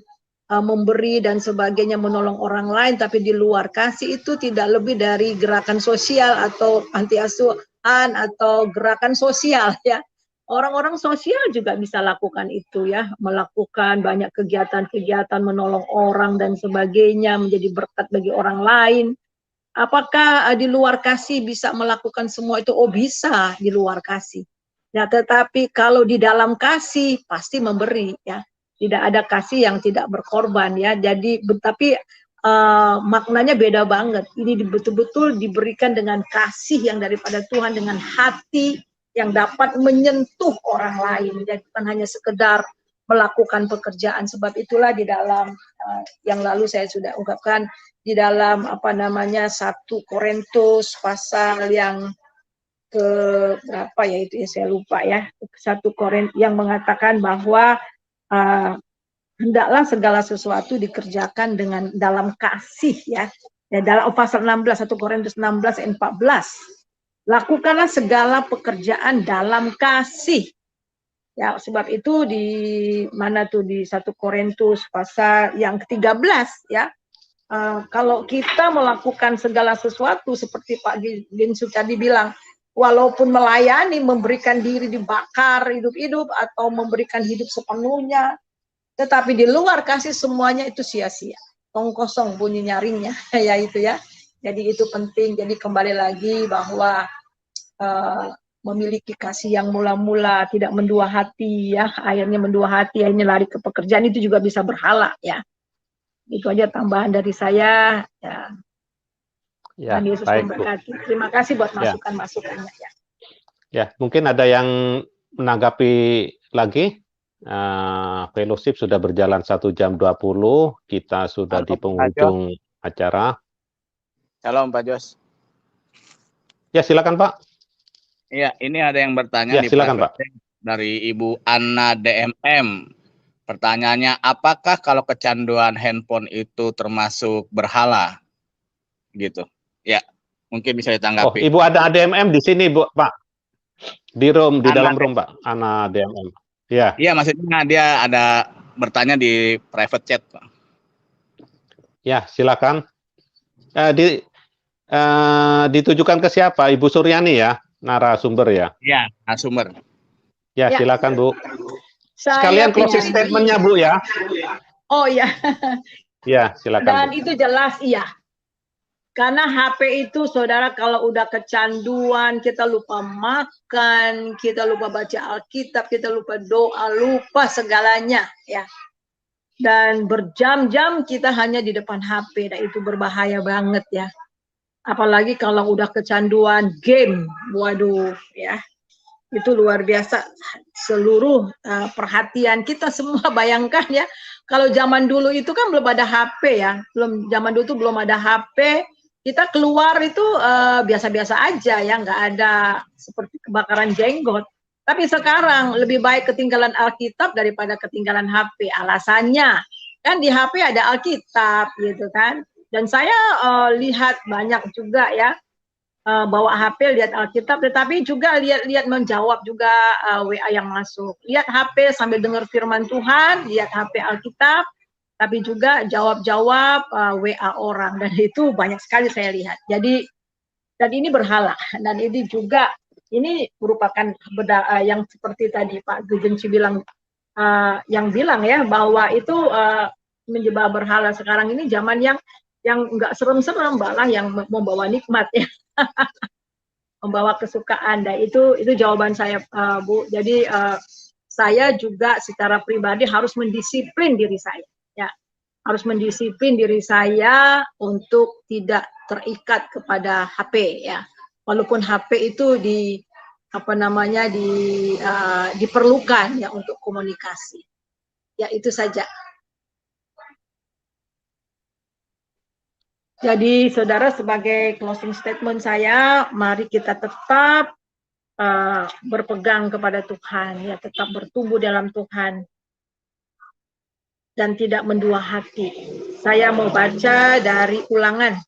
memberi dan sebagainya, menolong orang lain, tapi di luar kasih, itu tidak lebih dari gerakan sosial atau anti asuhan atau gerakan sosial ya. Orang-orang sosial juga bisa lakukan itu ya, melakukan banyak kegiatan-kegiatan menolong orang dan sebagainya, menjadi berkat bagi orang lain. Apakah di luar kasih bisa melakukan semua itu? Oh bisa di luar kasih. Nah tetapi kalau di dalam kasih pasti memberi ya. Tidak ada kasih yang tidak berkorban ya. Jadi tapi maknanya beda banget. Ini betul-betul diberikan dengan kasih yang daripada Tuhan, dengan hati yang dapat menyentuh orang lain. Jadi bukan hanya sekedar melakukan pekerjaan. Sebab itulah di dalam yang lalu saya sudah ungkapkan, di dalam 1 Korintus pasal yang ke berapa ya itu ya, saya lupa ya, 1 Korintus yang mengatakan bahwa hendaklah segala sesuatu dikerjakan dengan dalam kasih ya. Dalam pasal 16, 1 Korintus 16 ayat 14. Lakukanlah segala pekerjaan dalam kasih. Ya, sebab itu di mana tuh di 1 Korintus pasal yang ke-13 ya. Kalau kita melakukan segala sesuatu seperti Pak Ginsu tadi bilang, walaupun melayani, memberikan diri dibakar hidup-hidup atau memberikan hidup sepenuhnya, tetapi di luar kasih semuanya itu sia-sia. Tong kosong bunyi nyaringnya ya itu ya. Jadi itu penting. Jadi kembali lagi bahwa memiliki kasih yang mula-mula, tidak mendua hati ya, akhirnya mendua hati, akhirnya lari ke pekerjaan, itu juga bisa berhala ya. Itu aja tambahan dari saya ya. Ya, Tuhan Yesus baik, Bu. memberkati. Terima kasih buat Ya. masukan-masukannya ya. Ya, mungkin ada yang menanggapi lagi. Fellowship sudah berjalan 1 jam 20, kita sudah di penghujung acara. Shalom Pak Jos. Ya, silakan Pak. Iya, ini ada yang bertanya Ya, di silakan Pak. dari Ibu Anna DMM. Pertanyaannya, apakah kalau kecanduan handphone itu termasuk berhala? Gitu. Ya, mungkin bisa Oh, ditanggapi. Ibu ada ADMM di sini, Bu, Pak. Di room, di Ana dalam room, Pak. Ana ADMM. Ya. Iya, maksudnya dia ada bertanya di private chat, Pak. Ya, silakan. Ditujukan ke siapa? Ibu Suryani ya, narasumber ya. Iya, narasumber. Ya, Ya. silakan Bu. Saya Sekalian closing pribadi- statement-nya Bu ya. Oh ya. Ya, silakan Dan Bu. itu jelas iya. Karena HP itu saudara kalau udah kecanduan, kita lupa makan, kita lupa baca Alkitab, kita lupa doa, lupa segalanya ya. Dan berjam-jam kita hanya di depan HP, dan itu berbahaya banget ya. Apalagi kalau udah kecanduan game, waduh ya. Itu luar biasa, seluruh perhatian kita semua. Bayangkan ya, kalau zaman dulu itu kan belum ada HP ya, zaman dulu tuh belum ada HP, kita keluar itu biasa-biasa aja ya, nggak ada seperti kebakaran jenggot. Tapi sekarang lebih baik ketinggalan Alkitab daripada ketinggalan HP. Alasannya kan di HP ada Alkitab gitu kan. Dan saya lihat banyak juga ya, bawa HP lihat Alkitab, tetapi juga lihat menjawab juga WA yang masuk. Lihat HP sambil dengar firman Tuhan, lihat HP Alkitab, tapi juga jawab-jawab WA orang, dan itu banyak sekali saya lihat. Jadi, dan ini berhala, dan ini juga ini merupakan yang seperti tadi Pak Gujensi bilang, yang bilang ya bahwa itu menjebak berhala. Sekarang ini zaman yang nggak serem-serem, malah yang membawa nikmat ya. Membawa kesukaan. Dan itu jawaban saya Bu. Jadi saya juga secara pribadi harus mendisiplin diri saya ya. Harus mendisiplin diri saya untuk tidak terikat kepada HP ya. Walaupun HP itu diperlukan ya untuk komunikasi. Ya itu saja. Jadi saudara, sebagai closing statement saya, mari kita tetap berpegang kepada Tuhan, ya, tetap bertumbuh dalam Tuhan dan tidak mendua hati. Saya mau baca dari Ulangan,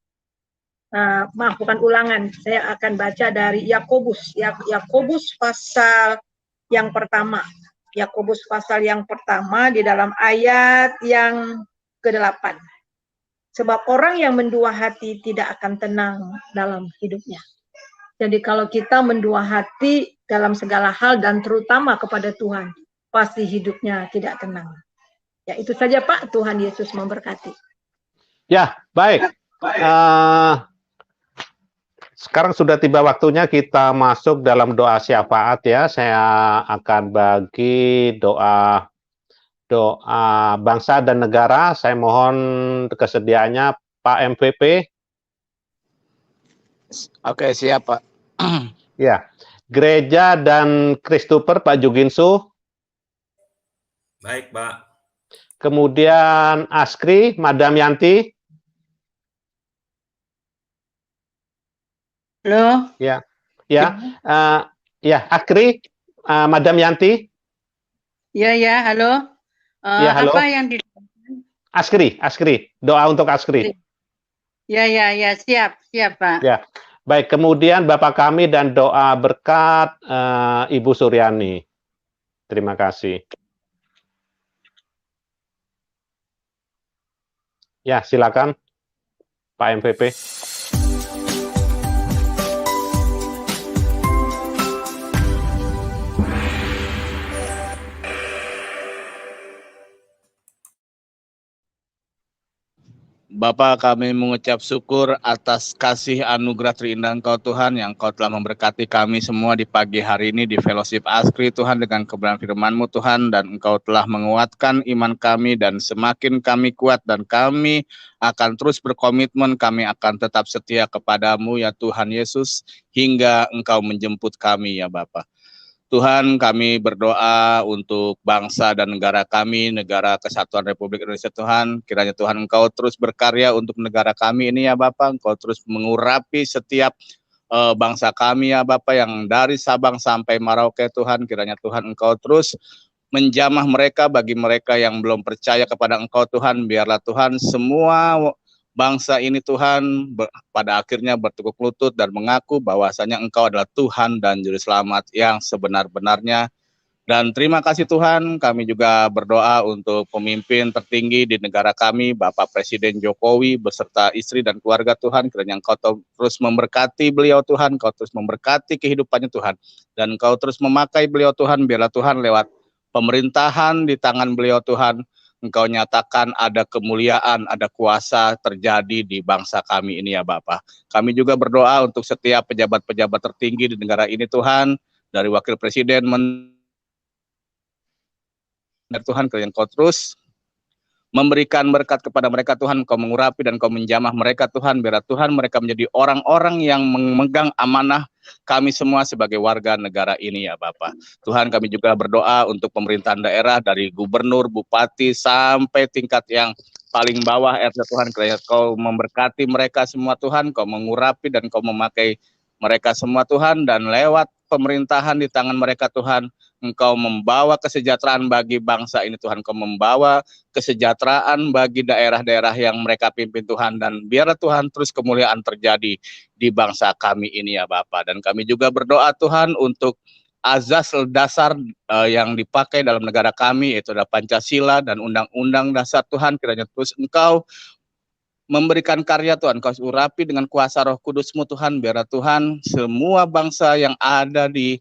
bukan Ulangan, saya akan baca dari Yakobus, Yakobus pasal yang pertama, Yakobus pasal yang pertama di dalam ayat yang ke-8. Sebab orang yang mendua hati tidak akan tenang dalam hidupnya. Jadi kalau kita mendua hati dalam segala hal dan terutama kepada Tuhan, pasti hidupnya tidak tenang. Ya itu saja Pak, Tuhan Yesus memberkati. Ya, baik. Sekarang sudah tiba waktunya kita masuk dalam doa syafaat ya. Saya akan bagi doa bangsa dan negara. Saya mohon kesediaannya Pak MVP. Oke, siap Pak. Ya, Gereja dan Christopher Pak Juginsu. Baik, Pak. Kemudian Askri, Madam Yanti. Halo. Ya, Askri, Madam Yanti. Ya, halo. Ya, halo. Apa yang di Askri, doa untuk Askri. Ya, siap Pak. Ya, baik. Kemudian Bapak kami dan doa berkat Ibu Suryani. Terima kasih. Ya, silakan Pak MVP. Bapa, kami mengucap syukur atas kasih anugerah terindah Engkau Tuhan yang Engkau telah memberkati kami semua di pagi hari ini di Fellowship Askri Tuhan dengan kebenaran firman-Mu Tuhan, dan Engkau telah menguatkan iman kami dan semakin kami kuat dan kami akan terus berkomitmen, kami akan tetap setia kepadamu ya Tuhan Yesus hingga Engkau menjemput kami ya Bapa. Tuhan, kami berdoa untuk bangsa dan negara kami, Negara Kesatuan Republik Indonesia Tuhan. Kiranya Tuhan Engkau terus berkarya untuk negara kami ini ya Bapak. Engkau terus mengurapi setiap bangsa kami ya Bapak, yang dari Sabang sampai Merauke Tuhan. Kiranya Tuhan Engkau terus menjamah mereka, bagi mereka yang belum percaya kepada Engkau Tuhan. Biarlah Tuhan semua bangsa ini Tuhan pada akhirnya bertekuk lutut dan mengaku bahwasanya Engkau adalah Tuhan dan Juru Selamat yang sebenar-benarnya. Dan terima kasih Tuhan, kami juga berdoa untuk pemimpin tertinggi di negara kami, Bapak Presiden Jokowi beserta istri dan keluarga Tuhan. Kiranya Engkau terus memberkati beliau Tuhan, Engkau terus memberkati kehidupannya Tuhan, dan Engkau terus memakai beliau Tuhan. Biarlah Tuhan lewat pemerintahan di tangan beliau Tuhan, Engkau nyatakan ada kemuliaan, ada kuasa terjadi di bangsa kami ini ya Bapak. Kami juga berdoa untuk setiap pejabat-pejabat tertinggi di negara ini Tuhan, dari Wakil Presiden, Tuhan, yang Kau terus memberikan berkat kepada mereka Tuhan, Kau mengurapi dan Kau menjamah mereka Tuhan. Biar Tuhan mereka menjadi orang-orang yang memegang amanah kami semua sebagai warga negara ini ya Bapak. Tuhan, kami juga berdoa untuk pemerintahan daerah dari gubernur, bupati sampai tingkat yang paling bawah RT Tuhan. Kiranya Kau memberkati mereka semua Tuhan, Kau mengurapi dan Kau memakai mereka semua Tuhan, dan lewat pemerintahan di tangan mereka Tuhan, Engkau membawa kesejahteraan bagi bangsa ini Tuhan, Engkau membawa kesejahteraan bagi daerah-daerah yang mereka pimpin Tuhan, dan biarlah Tuhan terus kemuliaan terjadi di bangsa kami ini ya Bapak. Dan kami juga berdoa Tuhan untuk azas dasar yang dipakai dalam negara kami, yaitu adalah Pancasila dan Undang-Undang Dasar Tuhan. Kiranya terus Engkau memberikan karya Tuhan, Kau urapi dengan kuasa Roh Kudus-Mu Tuhan. Biarlah Tuhan semua bangsa yang ada di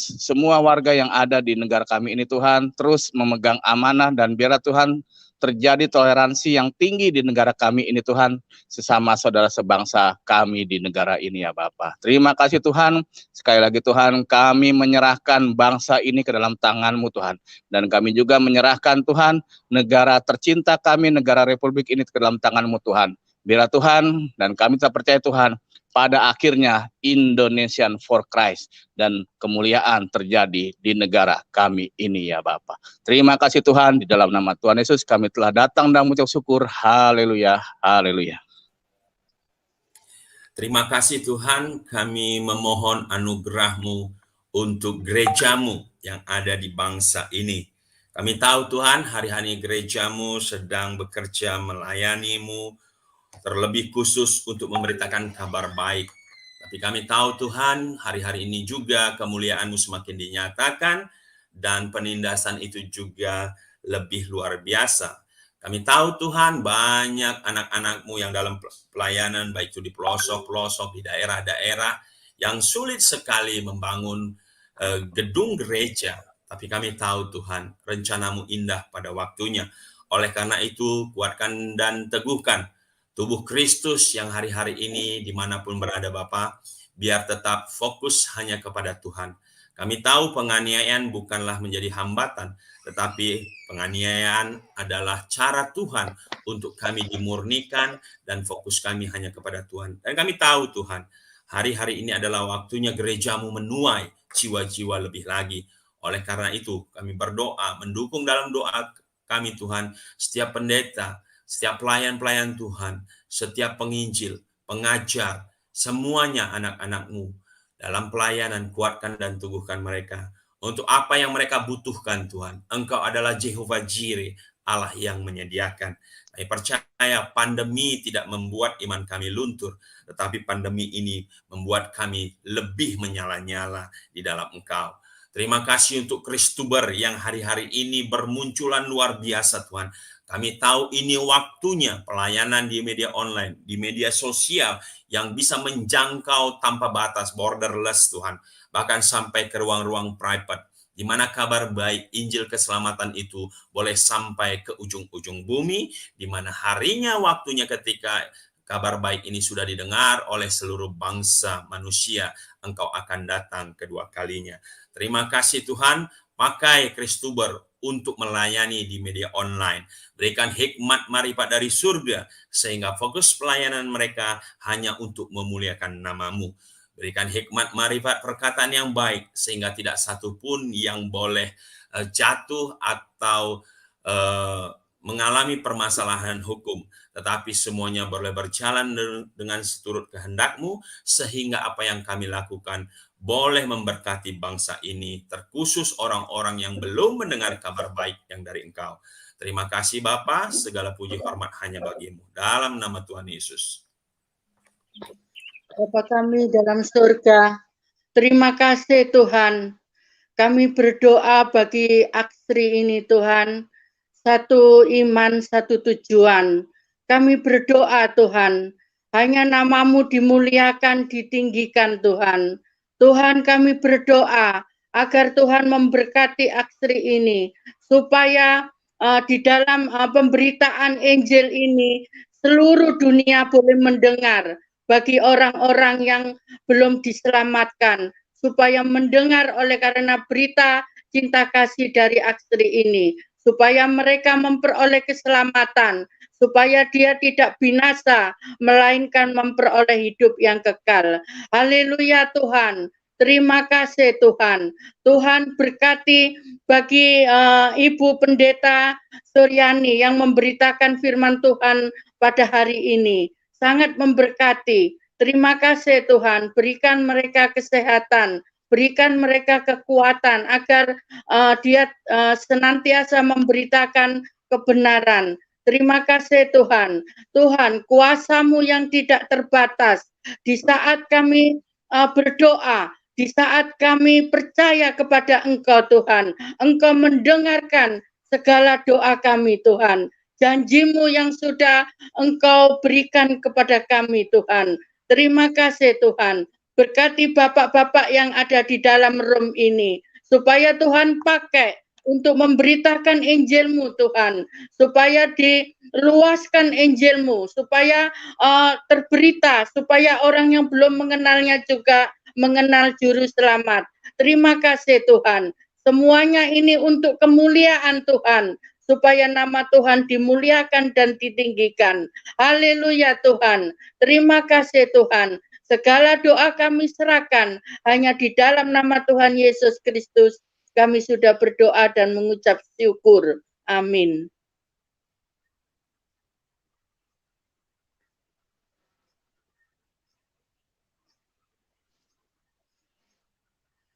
semua warga yang ada di negara kami ini Tuhan terus memegang amanah, dan biarlah Tuhan terjadi toleransi yang tinggi di negara kami ini Tuhan, sesama saudara sebangsa kami di negara ini ya Bapak. Terima kasih Tuhan, sekali lagi Tuhan, kami menyerahkan bangsa ini ke dalam tangan-Mu Tuhan, dan kami juga menyerahkan Tuhan negara tercinta kami, negara Republik ini ke dalam tangan-Mu Tuhan. Biarlah Tuhan, dan kami tak percaya Tuhan, pada akhirnya Indonesian for Christ dan kemuliaan terjadi di negara kami ini ya Bapak. Terima kasih Tuhan, di dalam nama Tuhan Yesus kami telah datang dan mengucap syukur. Haleluya, haleluya. Terima kasih Tuhan, kami memohon anugerah-Mu untuk gereja-Mu yang ada di bangsa ini. Kami tahu Tuhan, hari-hari gereja-Mu sedang bekerja melayani-Mu, terlebih khusus untuk memberitakan kabar baik. Tapi kami tahu Tuhan, hari-hari ini juga kemuliaan-Mu semakin dinyatakan, dan penindasan itu juga lebih luar biasa. Kami tahu Tuhan, banyak anak-anak-Mu yang dalam pelayanan, baik itu di pelosok-pelosok, di daerah-daerah, yang sulit sekali membangun gedung gereja. Tapi kami tahu Tuhan, rencana-Mu indah pada waktunya. Oleh karena itu, kuatkan dan teguhkan tubuh Kristus yang hari-hari ini dimanapun berada Bapa, biar tetap fokus hanya kepada Tuhan. Kami tahu penganiayaan bukanlah menjadi hambatan, tetapi penganiayaan adalah cara Tuhan untuk kami dimurnikan dan fokus kami hanya kepada Tuhan. Dan kami tahu Tuhan, hari-hari ini adalah waktunya gereja-Mu menuai jiwa-jiwa lebih lagi. Oleh karena itu kami berdoa, mendukung dalam doa kami Tuhan, setiap pendeta, setiap pelayan-pelayan Tuhan, setiap penginjil, pengajar, semuanya anak-anak-Mu dalam pelayanan, kuatkan dan teguhkan mereka untuk apa yang mereka butuhkan Tuhan. Engkau adalah Jehovah Jireh, Allah yang menyediakan. Kami percaya pandemi tidak membuat iman kami luntur, tetapi pandemi ini membuat kami lebih menyala-nyala di dalam Engkau. Terima kasih untuk Kristuber yang hari-hari ini bermunculan luar biasa Tuhan. Kami tahu ini waktunya pelayanan di media online, di media sosial yang bisa menjangkau tanpa batas, borderless Tuhan. Bahkan sampai ke ruang-ruang private, di mana kabar baik Injil keselamatan itu boleh sampai ke ujung-ujung bumi, di mana harinya waktunya ketika kabar baik ini sudah didengar oleh seluruh bangsa manusia, Engkau akan datang kedua kalinya. Terima kasih Tuhan, pakai Kristuber untuk melayani di media online. Berikan hikmat marifat dari surga, sehingga fokus pelayanan mereka hanya untuk memuliakan nama-Mu. Berikan hikmat marifat perkataan yang baik, sehingga tidak satu pun yang boleh jatuh atau mengalami permasalahan hukum, tetapi semuanya boleh berjalan dengan seturut kehendak-Mu, sehingga apa yang kami lakukan boleh memberkati bangsa ini, terkhusus orang-orang yang belum mendengar kabar baik yang dari Engkau. Terima kasih Bapa, segala puji hormat hanya bagi-Mu. Dalam nama Tuhan Yesus. Bapa kami dalam surga, terima kasih Tuhan. Kami berdoa bagi Aksri ini Tuhan, satu iman, satu tujuan. Kami berdoa Tuhan, hanya nama-Mu dimuliakan, ditinggikan Tuhan. Tuhan kami berdoa agar Tuhan memberkati Aksri ini, supaya di dalam pemberitaan Injil ini, seluruh dunia boleh mendengar, bagi orang-orang yang belum diselamatkan, supaya mendengar oleh karena berita cinta kasih dari Aksri ini, supaya mereka memperoleh keselamatan, supaya dia tidak binasa, melainkan memperoleh hidup yang kekal. Haleluya Tuhan, terima kasih Tuhan. Tuhan berkati bagi Ibu Pendeta Suryani yang memberitakan firman Tuhan pada hari ini. Sangat memberkati. Terima kasih Tuhan, berikan mereka kesehatan, berikan mereka kekuatan agar dia senantiasa memberitakan kebenaran. Terima kasih Tuhan. Tuhan, kuasa-Mu yang tidak terbatas. Di saat kami berdoa, di saat kami percaya kepada Engkau Tuhan, Engkau mendengarkan segala doa kami Tuhan. Janji-Mu yang sudah Engkau berikan kepada kami Tuhan. Terima kasih Tuhan. Berkati bapak-bapak yang ada di dalam room ini, supaya Tuhan pakai untuk memberitakan Injil-Mu Tuhan, supaya diluaskan Injil-Mu, supaya terberita, supaya orang yang belum mengenalnya juga mengenal juru selamat. Terima kasih Tuhan. Semuanya ini untuk kemuliaan Tuhan, supaya nama Tuhan dimuliakan dan ditinggikan. Haleluya Tuhan. Terima kasih Tuhan. Segala doa kami serahkan hanya di dalam nama Tuhan Yesus Kristus. Kami sudah berdoa dan mengucap syukur. Amin.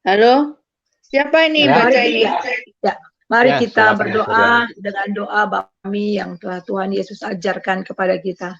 Halo? Siapa ini baca ini? Mari kita berdoa dengan doa Bapa kami yang telah Tuhan Yesus ajarkan kepada kita.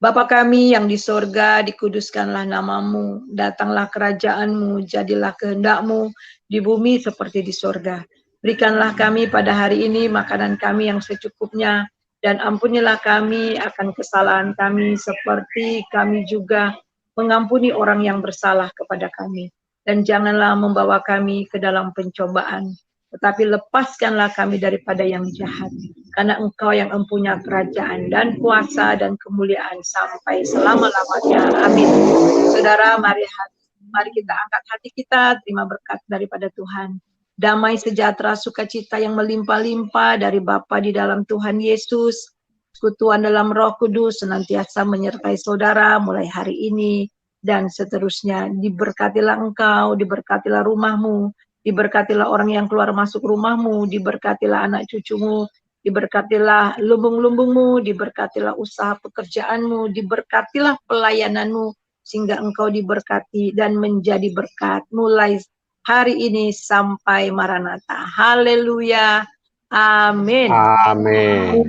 Bapa kami yang di sorga, dikuduskanlah nama-Mu, datanglah kerajaan-Mu, jadilah kehendak-Mu di bumi seperti di sorga. Berikanlah kami pada hari ini makanan kami yang secukupnya, dan ampunilah kami akan kesalahan kami seperti kami juga mengampuni orang yang bersalah kepada kami. Dan janganlah membawa kami ke dalam pencobaan, tetapi lepaskanlah kami daripada yang jahat, karena Engkau yang mempunyai kerajaan dan kuasa dan kemuliaan sampai selama-lamanya. Amin. Saudara, mari kita angkat hati kita, terima berkat daripada Tuhan. Damai sejahtera sukacita yang melimpah-limpah dari Bapa di dalam Tuhan Yesus, sekutuan dalam Roh Kudus senantiasa menyertai saudara mulai hari ini dan seterusnya. Diberkatilah engkau, diberkatilah rumahmu, diberkatilah orang yang keluar masuk rumahmu, diberkatilah anak cucumu, diberkatilah lumbung-lumbungmu, diberkatilah usaha pekerjaanmu, diberkatilah pelayananmu, sehingga engkau diberkati dan menjadi berkat mulai hari ini sampai Maranatha. Haleluya. Amin. Amin.